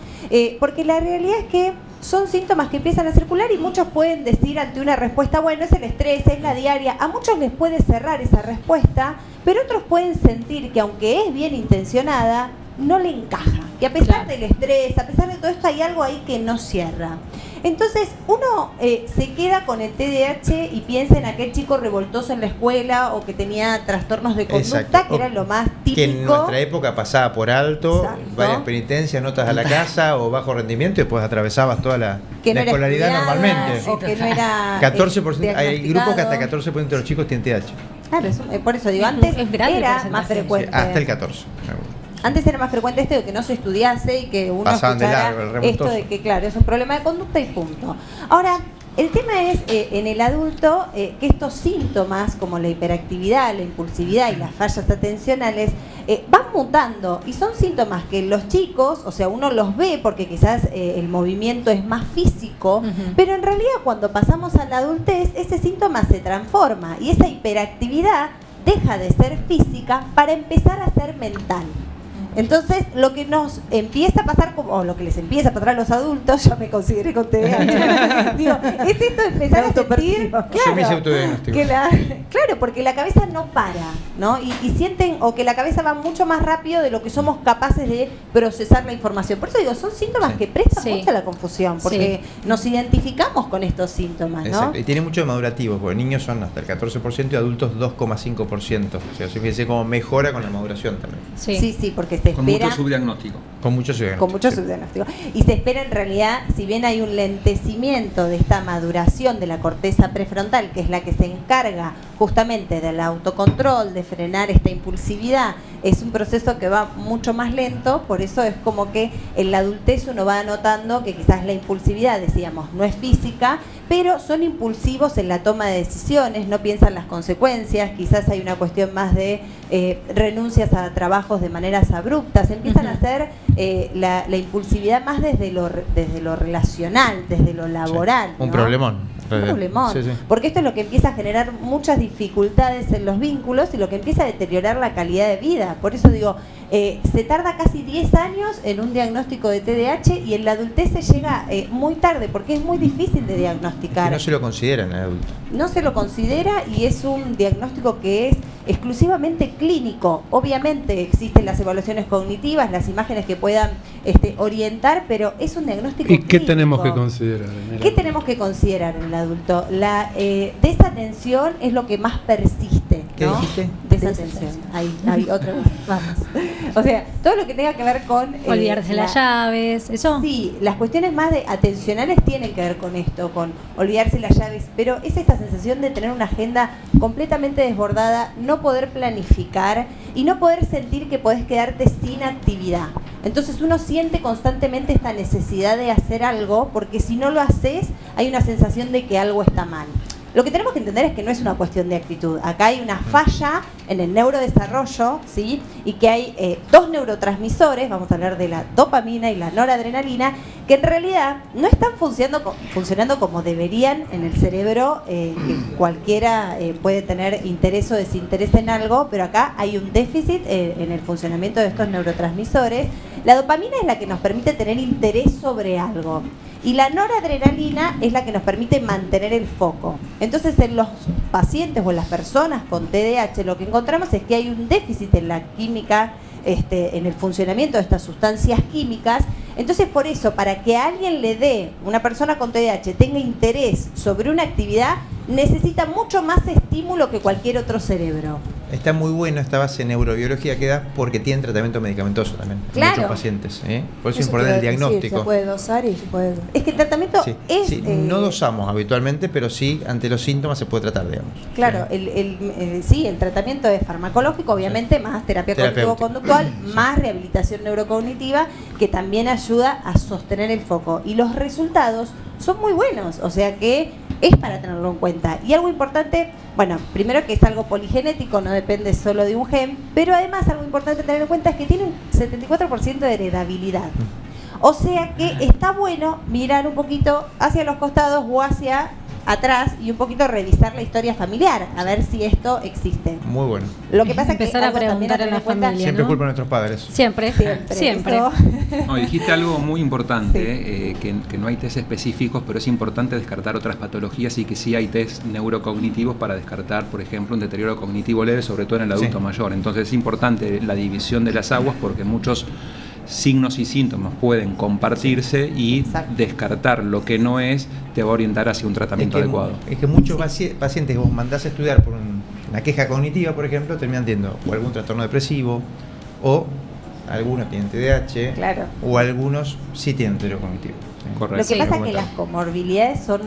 Porque la realidad es que son síntomas que empiezan a circular y muchos pueden decir ante una respuesta, bueno, es el estrés, es la diaria. A muchos les puede cerrar esa respuesta, pero otros pueden sentir que aunque es bien intencionada, no le encaja. Que a pesar del estrés, a pesar de todo esto, hay algo ahí que no cierra. Entonces, uno se queda con el TDAH y piensa en aquel chico revoltoso en la escuela o que tenía trastornos de conducta, Exacto. que era lo más Que en típico. nuestra época pasaba por alto, Exacto. varias penitencias, notas a la casa o bajo rendimiento, y después atravesabas toda la Que no era escolaridad estudiada, normalmente. o que no era 14%, hay grupos que hasta diagnosticado. 14% de los chicos tienen TDAH. Claro, por eso digo, antes Es grande el era porcentaje. más frecuente. Hasta el 14%. Antes era más frecuente esto de que no se estudiase y que uno Pasaban de escuchara largo, el revoltoso. esto de que, claro, es un problema de conducta y punto. Ahora, el tema es, en el adulto, que estos síntomas, como la hiperactividad, la impulsividad y las fallas atencionales, van mutando y son síntomas que los chicos, o sea, uno los ve porque quizás el movimiento es más físico, pero en realidad cuando pasamos a la adultez, ese síntoma se transforma y esa hiperactividad deja de ser física para empezar a ser mental. Entonces, lo que nos empieza a pasar, o lo que les empieza a pasar a los adultos, yo me consideré con TDAH, digo, es esto de empezar a sentir, Yo me hice autodiagnóstico. claro, porque la cabeza no para, ¿no? Y sienten, o que la cabeza va mucho más rápido de lo que somos capaces de procesar la información. Por eso digo, son síntomas que prestan mucho a la confusión, porque nos identificamos con estos síntomas, ¿no? Exacto. Y tiene mucho de madurativo, porque niños son hasta el 14% y adultos 2,5%. O sea, fíjense cómo mejora con la maduración también. Sí, porque se Con espera. mucho subdiagnóstico. Con mucho subdiagnóstico. Con mucho subdiagnóstico. Y se espera en realidad, si bien hay un lentecimiento de esta maduración de la corteza prefrontal, que es la que se encarga justamente del autocontrol, de frenar esta impulsividad, es un proceso que va mucho más lento, por eso es como que en la adultez uno va notando que quizás la impulsividad, decíamos, no es física, pero son impulsivos en la toma de decisiones, no piensan las consecuencias, quizás hay una cuestión más de renuncias a trabajos de maneras abruptas, empiezan a hacer la impulsividad más desde lo relacional, desde lo laboral. Un ¿no? problemón. Un problemón. Sí, sí. Porque esto es lo que empieza a generar muchas dificultades en los vínculos y lo que empieza a deteriorar la calidad de vida. Por eso digo, se tarda casi 10 años en un diagnóstico de TDAH y en la adultez se llega muy tarde porque es muy difícil de diagnosticar. Que no se lo consideran en adulto. No se lo considera y es un diagnóstico que es exclusivamente clínico. Obviamente existen las evaluaciones cognitivas, las imágenes que puedan orientar, pero es un diagnóstico ¿Y qué clínico. tenemos que considerar? ¿Qué tenemos que considerar en el adulto? La desatención es lo que más persiste, ¿no? ¿Qué dijiste? Desatención. Ahí otra vez. Vamos. O sea, todo lo que tenga que ver con olvidarse las llaves, eso. Sí, las cuestiones más de atencionales tienen que ver con esto, con olvidarse las llaves, pero es esta sensación de tener una agenda completamente desbordada, no poder planificar y no poder sentir que podés quedarte sin actividad. Entonces uno siente constantemente esta necesidad de hacer algo, porque si no lo haces, hay una sensación de que algo está mal. Lo que tenemos que entender es que no es una cuestión de actitud. Acá hay una falla en el neurodesarrollo, ¿sí? Y que hay dos neurotransmisores, vamos a hablar de la dopamina y la noradrenalina, que en realidad no están funcionando como deberían en el cerebro, que cualquiera puede tener interés o desinterés en algo, pero acá hay un déficit en el funcionamiento de estos neurotransmisores. La dopamina es la que nos permite tener interés sobre algo. Y la noradrenalina es la que nos permite mantener el foco. Entonces, en los pacientes o en las personas con TDAH, lo que encontramos es que hay un déficit en la química, en el funcionamiento de estas sustancias químicas. Entonces, por eso, para que alguien le dé, una persona con TDAH tenga interés sobre una actividad, necesita mucho más estímulo que cualquier otro cerebro. Está muy bueno esta base en neurobiología que da porque tiene tratamiento medicamentoso también. Claro. Muchos pacientes. Por eso es importante el diagnóstico. Se puede dosar y se puede... Es que el tratamiento es... Sí, no dosamos habitualmente, pero sí ante los síntomas se puede tratar, digamos. Claro, el tratamiento es farmacológico, obviamente, más terapia cognitivo-conductual, más rehabilitación neurocognitiva, que también ayuda a sostener el foco. Y los resultados son muy buenos, o sea que es para tenerlo en cuenta. Y algo importante, bueno, primero que es algo poligenético, no depende solo de un gen, pero además algo importante tener en cuenta es que tiene un 74% de heredabilidad. O sea que está bueno mirar un poquito hacia los costados o hacia atrás y un poquito revisar la historia familiar, a ver si esto existe. Muy bueno. Lo que pasa es que empezar a algo también preguntar a tener la en cuenta- familia, Siempre ¿no? culpa de nuestros padres. Siempre. Eso- No, dijiste algo muy importante, que no hay test específicos, pero es importante descartar otras patologías y que sí hay test neurocognitivos para descartar, por ejemplo, un deterioro cognitivo leve, sobre todo en el adulto mayor. Entonces es importante la división de las aguas porque muchos signos y síntomas pueden compartirse y descartar lo que no es te va a orientar hacia un tratamiento adecuado. Es que muchos pacientes que vos mandás a estudiar por una queja cognitiva, por ejemplo, terminan teniendo o algún trastorno depresivo o algunos tienen TDAH Claro. o algunos sí tienen deterioro cognitivo. Correcto. Lo que Sí. pasa es que las comorbilidades son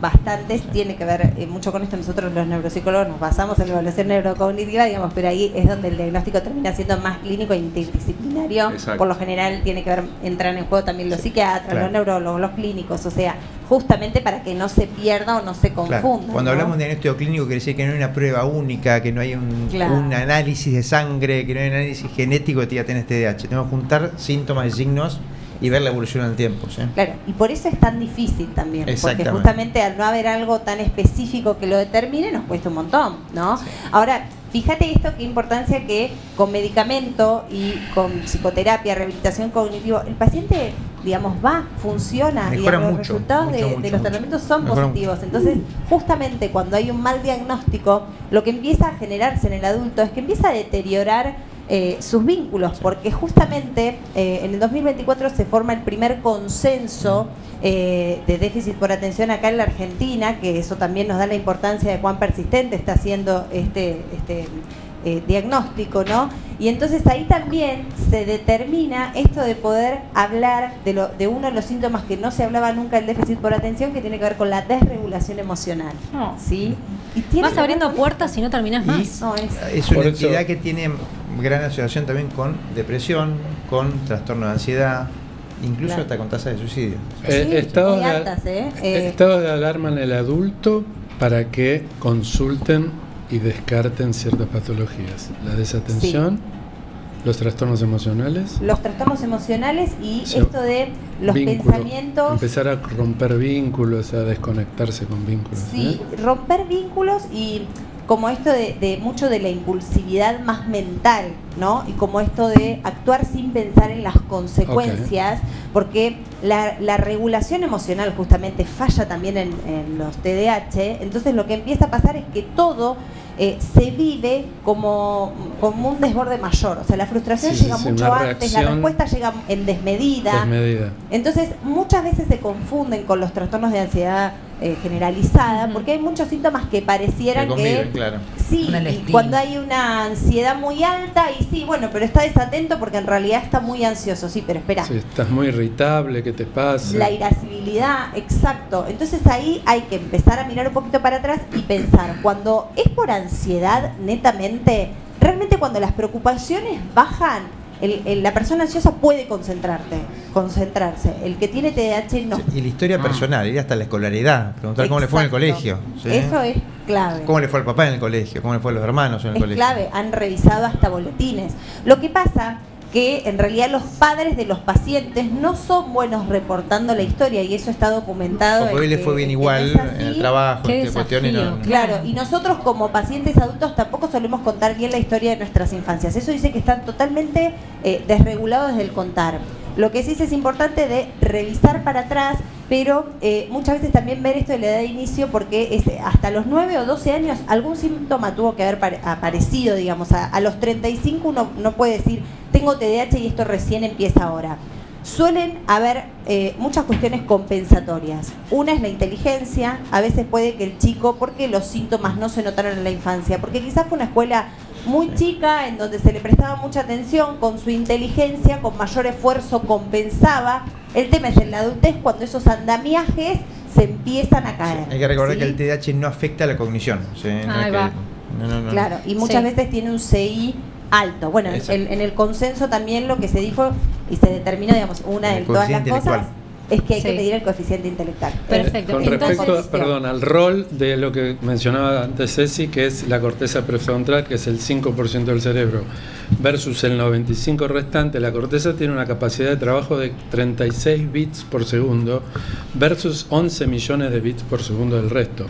bastantes, tiene que ver mucho con esto. Nosotros los neuropsicólogos nos basamos en la evaluación neurocognitiva, digamos, pero ahí es donde el diagnóstico termina siendo más clínico e interdisciplinario. Exacto. Por lo general tiene que ver, entran en juego también los psiquiatras, claro. los neurólogos, los clínicos, o sea, justamente para que no se pierda o no se confunda. Claro. Cuando ¿no? hablamos de diagnóstico clínico quiere decir que no hay una prueba única, que no hay Claro. un análisis de sangre, que no hay un análisis genético que te diga tenés TDAH. Tenemos que juntar síntomas y signos y ver la evolución en el tiempo. ¿Sí? Claro, y por eso es tan difícil también, porque Exactamente. justamente al no haber algo tan específico que lo determine nos cuesta un montón, ¿no? Ahora, fíjate esto, qué importancia que con medicamento y con psicoterapia, rehabilitación cognitivo, el paciente, digamos, funciona, Mejora digamos, los mucho, resultados de mucho, los tratamientos son Mejora positivos. Entonces, justamente cuando hay un mal diagnóstico, lo que empieza a generarse en el adulto es que empieza a deteriorar sus vínculos, porque justamente en el 2024 se forma el primer consenso de déficit por atención acá en la Argentina, que eso también nos da la importancia de cuán persistente está siendo este diagnóstico, ¿no? Y entonces ahí también se determina esto de poder hablar de uno de los síntomas que no se hablaba nunca del déficit por atención, que tiene que ver con la desregulación emocional, ¿sí? Y tiene Vas que ver abriendo con puertas y no terminás más. No, Es una entidad que tiene gran asociación también con depresión, con trastorno de ansiedad, incluso Claro. hasta con tasa de suicidio. Estados muy de- altas, Estado de alarma en el adulto para que consulten y descarten ciertas patologías. La desatención, los trastornos emocionales, los trastornos emocionales y Sí. esto de los vínculo, pensamientos, empezar a romper vínculos, a desconectarse con vínculos. sí, romper vínculos y como esto de mucho de la impulsividad más mental, ¿no? Y como esto de actuar sin pensar en las consecuencias, porque la regulación emocional justamente falla también en los TDAH, entonces lo que empieza a pasar es que todo se vive como un desborde mayor, o sea, la frustración Sí, llega sí, mucho una antes, la reacción respuesta llega en desmedida. Entonces, muchas veces se confunden con los trastornos de ansiedad generalizada, porque hay muchos síntomas que parecieran Que conviven, que claro. sí, Una y lestina. cuando hay una ansiedad muy alta y sí, bueno, pero está desatento porque en realidad está muy ansioso, sí, pero espera. Si estás muy irritable, ¿qué te pasa? La irascibilidad, exacto. Entonces ahí hay que empezar a mirar un poquito para atrás y pensar, cuando es por ansiedad netamente, realmente cuando las preocupaciones bajan, la persona ansiosa puede concentrarse. El que tiene TDAH no. Y la historia personal, ir hasta la escolaridad, preguntar cómo le fue en el Exacto. colegio. ¿sí? Eso es clave. ¿Cómo le fue al papá en el colegio? ¿Cómo le fue a los hermanos en el Es colegio? clave, han revisado hasta boletines. Lo que pasa que en realidad los padres de los pacientes no son buenos reportando la historia y eso está documentado. Porque hoy en le que- fue bien en que igual no es así. en el trabajo, Qué este cuestiones. desafío. Claro, y nosotros como pacientes adultos tampoco solemos contar bien la historia de nuestras infancias. Eso dice que están totalmente desregulados desde el contar. Lo que sí es importante de revisar para atrás, pero muchas veces también ver esto de la edad de inicio, porque hasta los 9 o 12 años algún síntoma tuvo que haber aparecido, digamos. A los 35 uno no puede decir, tengo TDAH y esto recién empieza ahora. Suelen haber muchas cuestiones compensatorias. Una es la inteligencia. A veces puede que el chico, porque los síntomas no se notaron en la infancia, porque quizás fue una escuela muy chica en donde se le prestaba mucha atención, con su inteligencia, con mayor esfuerzo compensaba. El tema es en la adultez cuando esos andamiajes se empiezan a caer. Hay que recordar ¿sí? que el TDAH no afecta a la cognición. ¿sí? No Ahí es que- va. no. Claro, y muchas Sí. veces tiene un CI alto. Bueno, Exacto. en el consenso también lo que se dijo y se determinó, digamos, una El de todas las coeficiente cosas intelectual. es que hay que Sí. medir el coeficiente intelectual. Perfecto. Con Entonces- respecto, perdón, al rol de lo que mencionaba antes Ceci, que es la corteza prefrontal, que es el 5% del cerebro, versus el 95% restante, la corteza tiene una capacidad de trabajo de 36 bits por segundo versus 11 millones de bits por segundo del resto.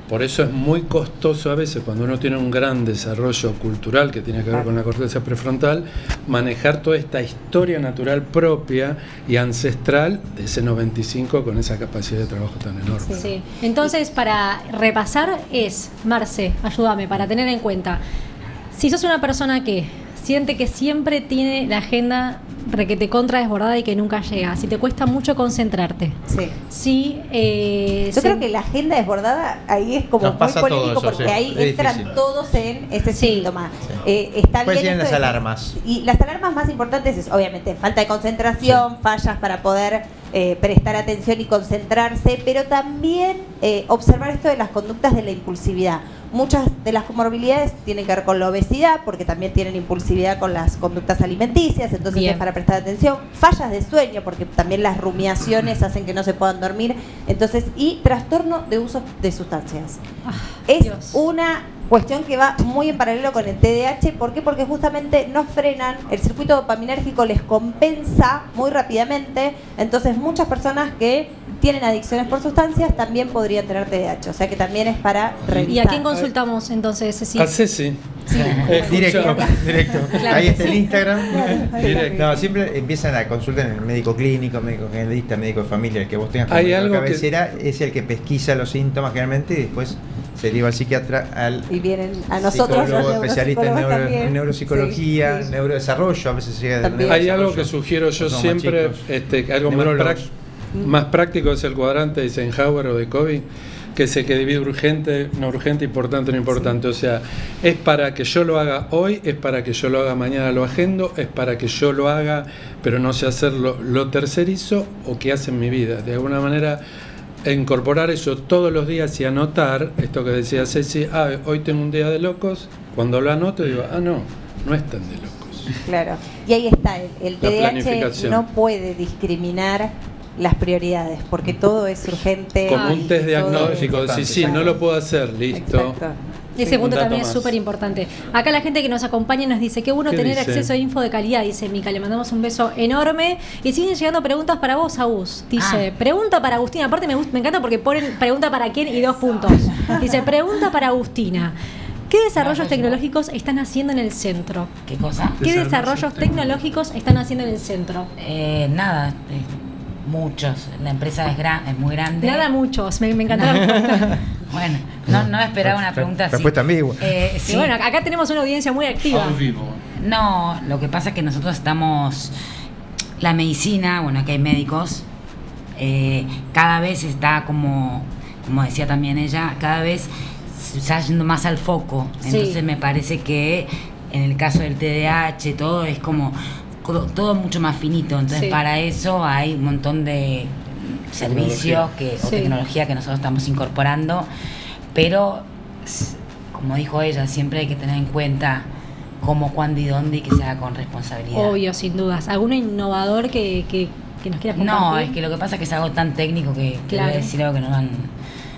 Por eso es muy costoso a veces, cuando uno tiene un gran desarrollo cultural que tiene que ver con la corteza prefrontal, manejar toda esta historia natural propia y ancestral de ese 95 con esa capacidad de trabajo tan enorme. Sí. Entonces, para repasar es, Marce, ayúdame, para tener en cuenta, si sos una persona que siente que siempre tiene la agenda requete contra desbordada y que nunca llega, si te cuesta mucho concentrarte, si yo creo que la agenda desbordada ahí es como Nos muy pasa polémico todo eso, porque sí. ahí Es entran difícil. todos en ese síntoma. Está ¿Cuáles bien serían esto las de- alarmas? Y las alarmas más importantes es obviamente falta de concentración, fallas para poder prestar atención y concentrarse, pero también observar esto de las conductas de la impulsividad. Muchas de las comorbilidades tienen que ver con la obesidad, porque también tienen impulsividad con las conductas alimenticias, entonces Bien. es para prestar atención. Fallas de sueño, porque también las rumiaciones hacen que no se puedan dormir. Entonces, y trastorno de uso de sustancias. Es una cuestión que va muy en paralelo con el TDAH. ¿Por qué? Porque justamente no frenan, el circuito dopaminérgico les compensa muy rápidamente. Entonces, muchas personas que tienen adicciones por sustancias también podrían tener TDAH. O sea que también es para revisar. ¿Y a quién consultamos entonces, Ceci? A Ceci. Directo. Claro Ahí que está el sí. Instagram. Directo. No, siempre empiezan la consulta en el médico clínico, médico generalista, médico de familia, el que vos tengas como Hay médico de algo que- cabecera, es el que pesquisa los síntomas generalmente y después se deriva al psiquiatra, al Y vienen a nosotros psicólogo, los especialista en neuropsicólogos también. neuropsicología, Sí, sí. neurodesarrollo, a veces llega del Hay algo neurodesarrollo. que sugiero yo Los más siempre, chicos. algo Neurólogos. más práctico es el cuadrante de Eisenhower o de Covey, que es el que divide urgente, no urgente, importante, no importante. O sea, es para que yo lo haga hoy, es para que yo lo haga mañana, lo agendo, es para que yo lo haga, pero no sé hacerlo, lo tercerizo o qué hace en mi vida. De alguna manera, incorporar eso todos los días y anotar, esto que decía Ceci, hoy tengo un día de locos, cuando lo anoto digo, no es tan de locos. Claro. Y ahí está, el La TDAH planificación. no puede discriminar las prioridades, porque todo es urgente. Como un test y todo diagnóstico, es- sí, no lo puedo hacer, listo. Exacto. Ese Un punto dato también es más. súper importante. Acá la gente que nos acompaña nos dice, qué bueno ¿Qué tener dice? acceso a info de calidad, dice Mica, le mandamos un beso enorme. Y siguen llegando preguntas para vos, Agus. Dice, pregunta para Agustina, aparte me encanta porque ponen pregunta para quién y 2 puntos. Dice, pregunta para Agustina. ¿Qué desarrollos tecnológicos están haciendo en el centro? ¿Qué cosa? ¿Qué desarrollos tecnológicos están haciendo en el centro? Nada, muchos. La empresa es muy grande. Nada muchos, me encantó la respuesta. Bueno, no esperaba una pregunta así. Respuesta ambigua. Sí. Y bueno, acá tenemos una audiencia muy activa. No, lo que pasa es que nosotros estamos, la medicina, bueno, aquí hay médicos, cada vez está como decía también ella, cada vez se está yendo más al foco. Sí. Entonces me parece que en el caso del TDAH todo es como todo mucho más finito. Entonces Sí. para eso hay un montón de servicios o Sí. tecnología que nosotros estamos incorporando, pero como dijo ella, siempre hay que tener en cuenta cómo, cuándo y dónde y que se haga con responsabilidad. Obvio, sin dudas. ¿Alguno innovador que nos quieras compartir? No, es que lo que pasa es que es algo tan técnico que Claro. voy a decir algo que no van.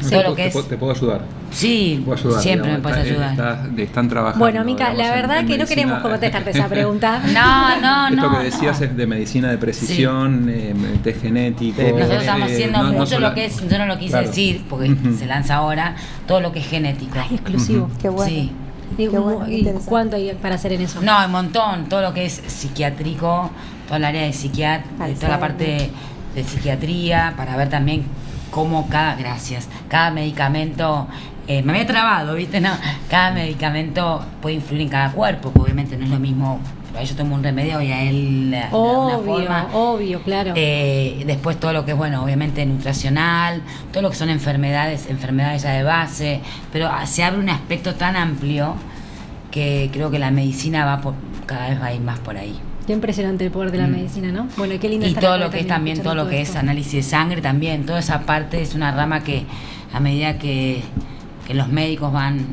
Sí. Todo lo que es. Te puedo ayudar. Sí, Te puedo ayudar, siempre digamos, me puedes ayudar. están trabajando. Bueno, Mica, la digamos, verdad en que no medicina. queremos contestarte esa pregunta. No, Esto no. que decías es de medicina de precisión, test genético. Nosotros estamos haciendo no mucho sola- lo que es, yo no lo quise Claro. decir porque se lanza ahora, todo lo que es genético. Ay, exclusivo. Qué bueno. Sí. ¿Y, Qué bueno, qué y interesante. cuánto hay para hacer en eso? No, hay un montón, todo lo que es psiquiátrico, toda el área de toda la Alzheimer. parte de psiquiatría, para ver también cómo cada medicamento, me había trabado, ¿viste? No, cada medicamento puede influir en cada cuerpo, porque obviamente no es lo mismo, a yo tomo un remedio y a él de una forma. Obvio, claro. Después todo lo que es, bueno, obviamente nutricional, todo lo que son enfermedades ya de base, pero se abre un aspecto tan amplio que creo que la medicina cada vez va a ir más por ahí. Qué impresionante el poder de la medicina, ¿no? Bueno, y qué lindo Y estar todo acá lo que es también, todo escuchando lo que es esto. análisis de sangre también, toda esa parte es una rama que a medida que los médicos van,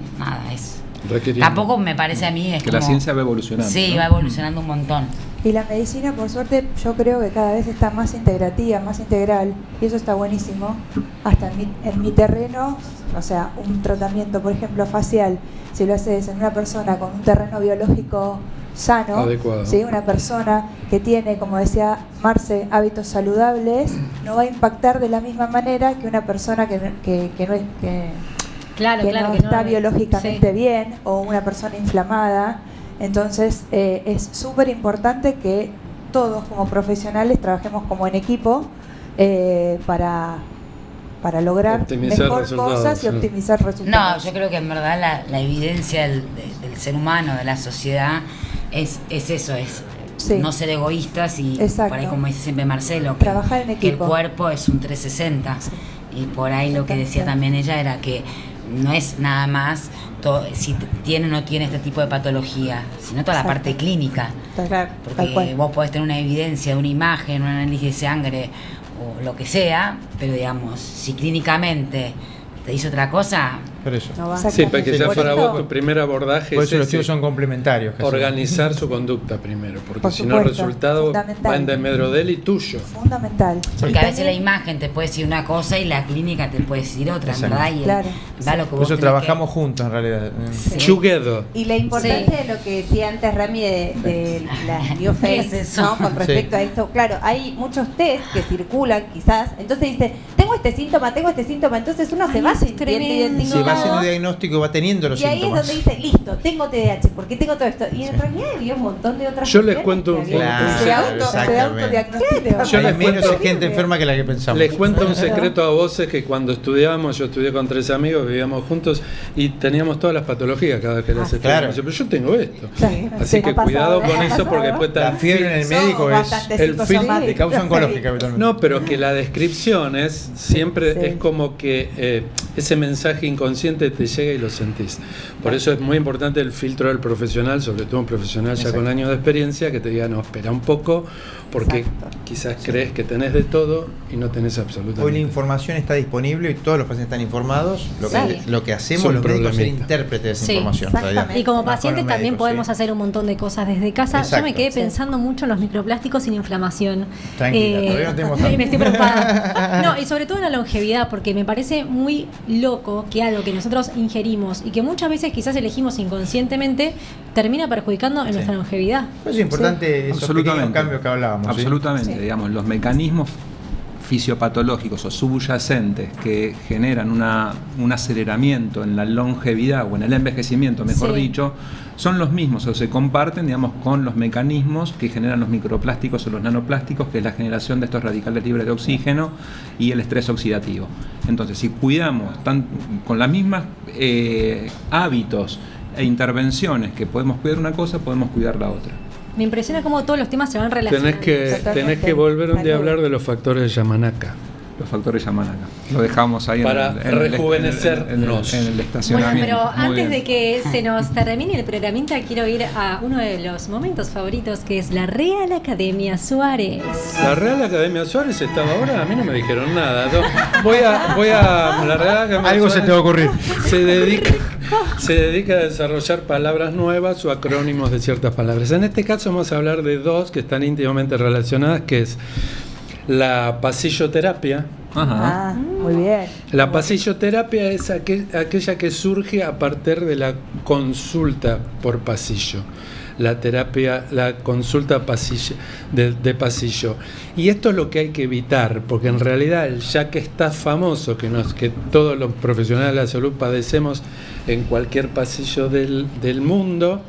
tampoco me parece a mí, es Que como, la ciencia va evolucionando. Sí, ¿no? va evolucionando un montón. Y la medicina, por suerte, yo creo que cada vez está más integrativa, más integral, y eso está buenísimo. Hasta en mi terreno, o sea, un tratamiento, por ejemplo, facial, si lo haces en una persona con un terreno biológico sano, Adecuado. ¿sí? Una persona que tiene, como decía Marce, hábitos saludables, no va a impactar de la misma manera que una persona que no es... Claro, que claro, no que no- está biológicamente sí. bien o una persona inflamada. Entonces es súper importante que todos como profesionales trabajemos como en equipo para lograr Optimizar mejor resultados, cosas y sí. optimizar No, resultados. yo creo que en verdad la evidencia del ser humano, de la sociedad, es eso, es Sí. no ser egoístas y Exacto. por ahí, como dice siempre Marcelo, Trabajar en que el equipo. cuerpo es un 360. Y por ahí lo que decía también ella era que no es nada más si tiene o no tiene este tipo de patología, sino toda la Exacto. parte clínica. Tal Porque cual. vos podés tener una evidencia de una imagen, un análisis de sangre o lo que sea, pero digamos, si clínicamente te dice otra cosa, Por eso. No va. Sí, para que ya Por para eso- vos tu primer abordaje Por es eso los ese, tíos son complementarios. casi. organizar su conducta primero, porque Por si no el supuesto, resultado fundamental. va en desmedro de él y tuyo. Fundamental. porque Y a veces la también- imagen te puede decir una cosa y la clínica te puede decir otra, Exacto. ¿verdad? Y Claro. da lo que Por vos eso tenés trabajamos juntos en realidad. Together. Y la importancia de lo que decía antes Rami de las new ¿Qué es face, eso? ¿no? Con respecto a esto, claro, hay muchos test que circulan quizás, entonces dice, tengo este síntoma, entonces uno se Ay, va eso es sintiendo tremendo. Si va haciendo identificado. diagnóstico, va teniendo los Y ahí síntomas. es donde dice, listo, tengo TDAH, porque tengo todo esto. Y en realidad había un montón de otras Yo les cuestiones cuento que un- había. Claro, se autodiagnostica. Yo Hay les menos cuento- gente enferma que la que pensamos. Les cuento un secreto a voces que cuando estudiábamos, yo estudié con 3 amigos, vivíamos juntos y teníamos todas las patologías cada vez que las claro. estudiábamos. Pero yo tengo esto. Sí. Así Sí, que ha pasado, cuidado con ha eso pasado. porque después La fiebre en el médico es el film de causa oncológica habitualmente. No, pero que la descripción es siempre Sí. es como que ese mensaje inconsciente te llega y lo sentís. Por eso es muy importante el filtro del profesional, sobre todo un profesional ya Exacto. con años de experiencia, que te diga, no, espera un poco, porque Exacto. quizás crees que tenés de todo y no tenés Hoy absolutamente la información está disponible y todos los pacientes están informados. Lo que, Sí. lo que hacemos Son los médicos es ser problemitas. intérpretes de esa Sí, información. todavía. exactamente. Y como Más con pacientes los también médicos, podemos sí. hacer un montón de cosas desde casa. Yo Exacto. me quedé Sí. pensando mucho en los microplásticos sin inflamación. Tranquila, todavía no tenemos tanto. Me estoy preocupada. No, y sobre todo en la longevidad, porque me parece muy loco que algo que nosotros ingerimos y que muchas veces quizás elegimos inconscientemente termina perjudicando en Sí. nuestra longevidad. Por eso es importante esos pequeños cambios que hablábamos. ¿sí? Absolutamente, digamos, los mecanismos fisiopatológicos o subyacentes que generan un aceleramiento en la longevidad o en el envejecimiento, mejor Sí. dicho, son los mismos o se comparten, digamos, con los mecanismos que generan los microplásticos o los nanoplásticos, que es la generación de estos radicales libres de oxígeno y el estrés oxidativo. Entonces, si cuidamos con las mismas hábitos e intervenciones que podemos cuidar una cosa, podemos cuidar la otra. Me impresiona cómo todos los temas se van relacionando. Tenés que volver un día a hablar de los factores de Yamanaka. Los factores Yamanaka. Lo dejamos ahí para en el rejuvenecernos. en el Bueno, estacionamiento. pero Muy antes bien. de que se nos termine el programita, quiero ir a uno de los momentos favoritos, que es la Real Academia Suárez. La Real Academia Suárez estaba ahora, a mí no me dijeron nada. No, voy a la Real Academia Algo se Suárez te va a ocurrir. se dedica a desarrollar palabras nuevas o acrónimos de ciertas palabras. En este caso vamos a hablar de dos que están íntimamente relacionadas, que es la pasilloterapia. Ajá. Ah, muy bien. La pasilloterapia es aquella que surge a partir de la consulta por pasillo. La terapia, la consulta de pasillo. Y esto es lo que hay que evitar, porque en realidad ya que está famoso, que todos los profesionales de la salud padecemos en cualquier pasillo del mundo,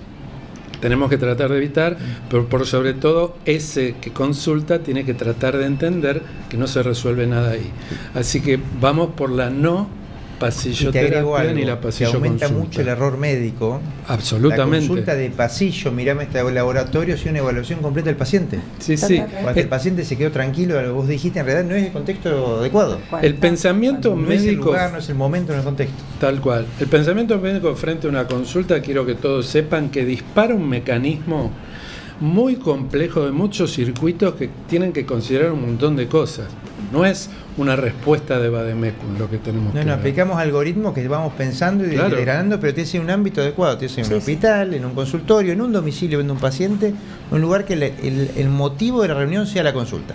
tenemos que tratar de evitar, pero por sobre todo ese que consulta tiene que tratar de entender que no se resuelve nada ahí. Así que vamos por la no Y te agrego pasilloterapia algo, ni la que pasillo aumenta consulta. mucho el error médico. Absolutamente. La consulta de pasillo, mirame este laboratorio, y una evaluación completa del paciente. Sí, sí. Cuando el paciente se quedó tranquilo de lo que vos dijiste, en realidad no es el contexto adecuado. El pensamiento No es el médico, lugar, no es el momento, no es el contexto. tal cual. El pensamiento médico frente a una consulta, quiero que todos sepan que dispara un mecanismo muy complejo de muchos circuitos que tienen que considerar un montón de cosas. No es una respuesta de Vademecum lo que tenemos que No, ver. aplicamos algoritmos que vamos pensando y Claro. degradando, pero tiene que ser un ámbito adecuado. Tiene que ser en un hospital, en un consultorio, en un domicilio de un paciente, un lugar que el motivo de la reunión sea la consulta.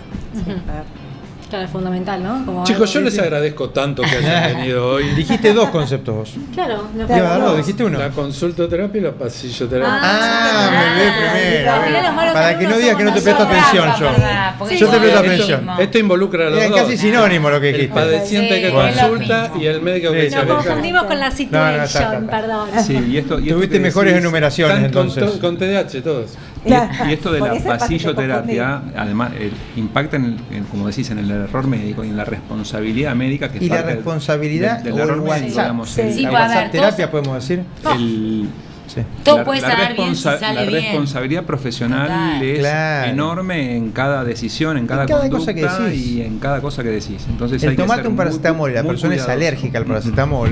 Claro, es fundamental, ¿no? Como Chicos, yo algo- les agradezco tanto que hayan venido hoy. Dijiste dos conceptos vos. Claro, lo Te iba a dar dos, dijiste uno. La consultoterapia y la pasilloterapia. Me olvidé primero. Al final los malos Para que no alumnos digas que no te somos presto atención nosotros. yo. ¿verdad? Porque Yo te presto Esto- atención. Esto involucra a los Es dos. casi sinónimo lo que El dijiste. padeciente Sí, que es lo consulta mismo. y el médico que Sí, se Nos aleja. confundimos con la No, situation, no, perdón. Sí, y esto Tuviste que mejores decís- enumeraciones Están entonces. con TDAH todos. Y esto de Por la eso es fácil de pasilloterapia, además, impacta, como decís, en el error médico y en la responsabilidad médica, que es Y la parte responsabilidad del o el error médico, WhatsApp. digamos. Sí. el- Sí, La puede haber WhatsApp terapia todos- podemos decir. el- Todo puede salir bien si la sale bien. responsabilidad profesional Total. es Claro. enorme en cada decisión, en cada, cada conducta cosa que decís. y en cada cosa que decís. Entonces El hay que tomate ser un paracetamol y la muy persona es cuidadoso. alérgica al paracetamol,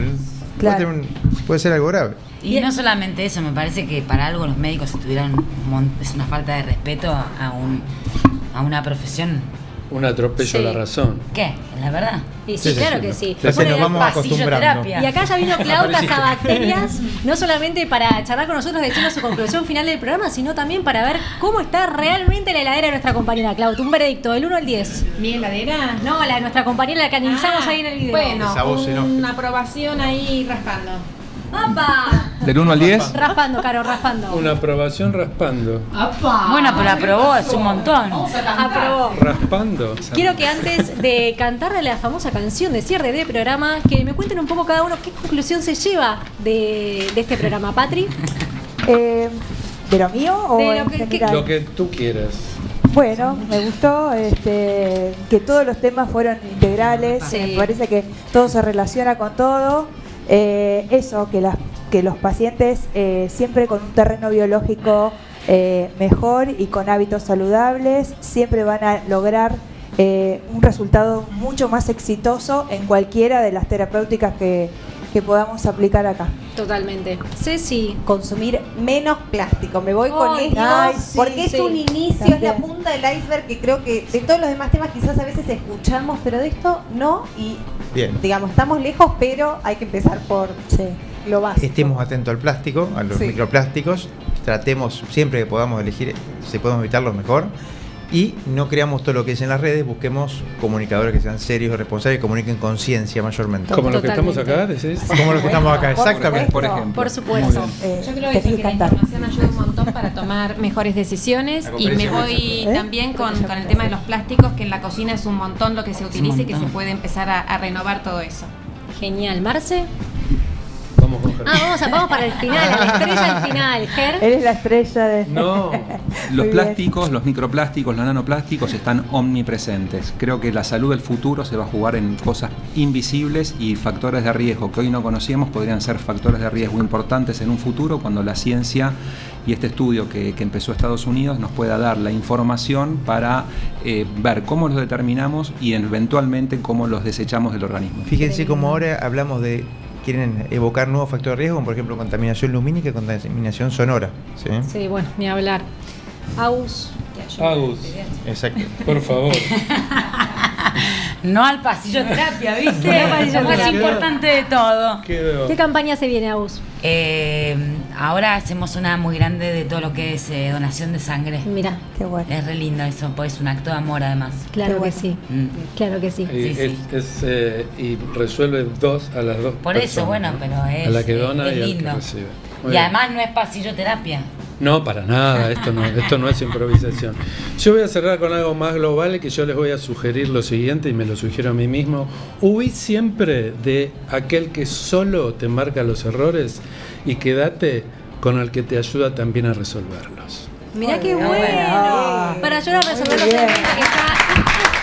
Claro. puede ser algo grave. Y no solamente eso, me parece que para algo los médicos tuvieron es una falta de respeto a una profesión. Un atropello a la razón. ¿Qué? ¿La verdad? Y sí, claro que sí. Entonces nos vamos acostumbrando. Y acá ya vino Clau Casabacterias, no solamente para charlar con nosotros, decirnos su conclusión final del programa, sino también para ver cómo está realmente la heladera de nuestra compañera Clau. Un veredicto del 1 al 10. ¿Mi heladera? No, la de nuestra compañera, la que analizamos ahí en el video. Bueno, Esa voz en off. una aprobación ahí raspando. ¡Apa! Del 1 al 10. Raspando, Caro, raspando. Una aprobación raspando. Bueno, pero aprobó, es un montón. Aprobó. Raspando. Quiero que antes de cantarle la famosa canción de cierre de programa, que me cuenten un poco cada uno qué conclusión se lleva de este programa, Patri. ¿De lo mío o De lo en que- general? Lo que tú quieras. Bueno, me gustó que todos los temas fueron integrales, Sí. me parece que todo se relaciona con todo. Eso, que los pacientes siempre con un terreno biológico mejor y con hábitos saludables siempre van a lograr un resultado mucho más exitoso en cualquiera de las terapéuticas que podamos aplicar acá. Totalmente. Ceci. Consumir menos plástico. Me voy con Ay, esto ay, sí, porque es sí. un inicio, es la punta del iceberg que creo que de todos los demás temas quizás a veces escuchamos, pero de esto no. Y Bien. digamos, estamos lejos, pero hay que empezar por lo básico. Estemos atentos al plástico, a los Sí. microplásticos. Tratemos siempre que podamos elegir, si podemos evitarlo mejor. Y no creamos todo lo que es en las redes, busquemos comunicadores que sean serios, responsables y comuniquen con ciencia mayormente. Como los que estamos acá, decís. Como los que estamos acá, exactamente. Por ejemplo. Por supuesto. Yo creo eso, que la información ayuda un montón para tomar mejores decisiones y me voy también con el tema de los plásticos, que en la cocina es un montón lo que se utiliza y que se puede empezar a renovar todo eso. Genial. Marce. Vamos con Ger. Vamos para el final, la estrella al final. Ger. Eres la estrella de... No. Los Muy plásticos, los microplásticos, los nanoplásticos están omnipresentes. Creo que la salud del futuro se va a jugar en cosas invisibles y factores de riesgo que hoy no conocíamos podrían ser factores de riesgo importantes en un futuro cuando la ciencia y este estudio que empezó Estados Unidos nos pueda dar la información para ver cómo los determinamos y eventualmente cómo los desechamos del organismo. Fíjense cómo ahora hablamos de, quieren evocar nuevos factores de riesgo, como por ejemplo contaminación lumínica y contaminación sonora. ¿Sí? Sí, bueno, ni hablar. Aus. Agus. Exacto. Por favor. No al pasilloterapia, ¿viste? No al pasilloterapia. Lo más importante de todo. Quedó. ¿Qué campaña se viene, Aus? Ahora hacemos una muy grande de todo lo que es donación de sangre. Mira, qué bueno. Es re lindo eso, pues es un acto de amor además. Claro Qué que bueno. sí. Claro que sí. Y resuelve a las dos Por personas, eso, bueno, ¿no? pero es, a la que dona es y al lindo. que recibe. Muy Y bien. además no es pasilloterapia. No, para nada, esto no es improvisación. Yo voy a cerrar con algo más global y que yo les voy a sugerir lo siguiente, y me lo sugiero a mí mismo. Huí siempre de aquel que solo te marca los errores y quédate con el que te ayuda también a resolverlos. Mirá qué Muy bueno. bien. Para ayudar a resolver los Muy bien. problemas que está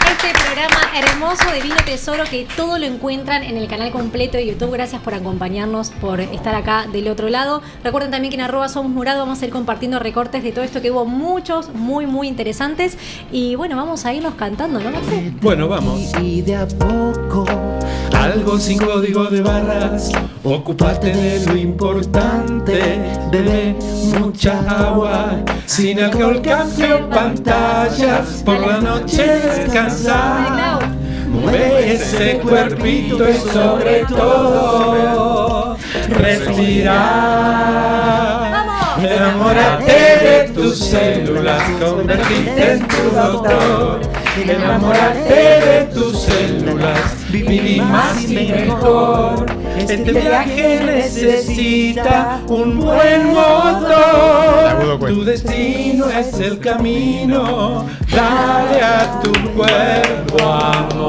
este programa hermoso de Vino Tesoro, que todo lo encuentran en el canal completo de YouTube. Gracias por acompañarnos, por estar acá del otro lado. Recuerden también que en @somosmurado vamos a ir compartiendo recortes de todo esto, que hubo muchos muy interesantes. Y bueno, vamos a irnos cantando, ¿no, Marce? Bueno, vamos. Y de a poco, Algo sin código de barras, ocúpate de lo importante, bebe mucha agua, sin alcohol, café o pantallas, por la noche descansar, mueve ese cuerpito y sobre todo respirar. Enamórate de tus células, convertirte en tu doctor. Enamórate de tus células, vivir más y mejor. Este viaje necesita un buen motor. Tu destino es el camino, dale a tu cuerpo amor.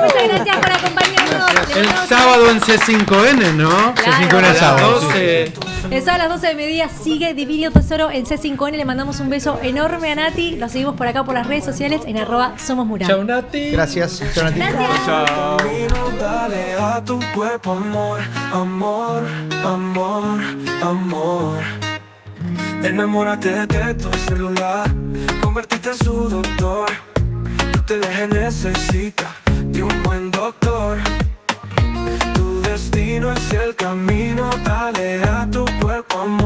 Muchas gracias por acompañarnos. El sábado en C5N, ¿no? Claro. C5N sábado. 12. El sábado a las 12 del mediodía sigue Divino Tesoro en C5N. Le mandamos un beso enorme a Nati. Lo seguimos por acá por las redes sociales en @somosmurado. Chau, Nati. Gracias. Chau, Nati. dale a tu cuerpo amor, amor, amor, amor. Enamórate de tu celular, convertite en su doctor. Tu TDG necesita de un buen doctor. Tu destino es el camino, dale a tu cuerpo amor.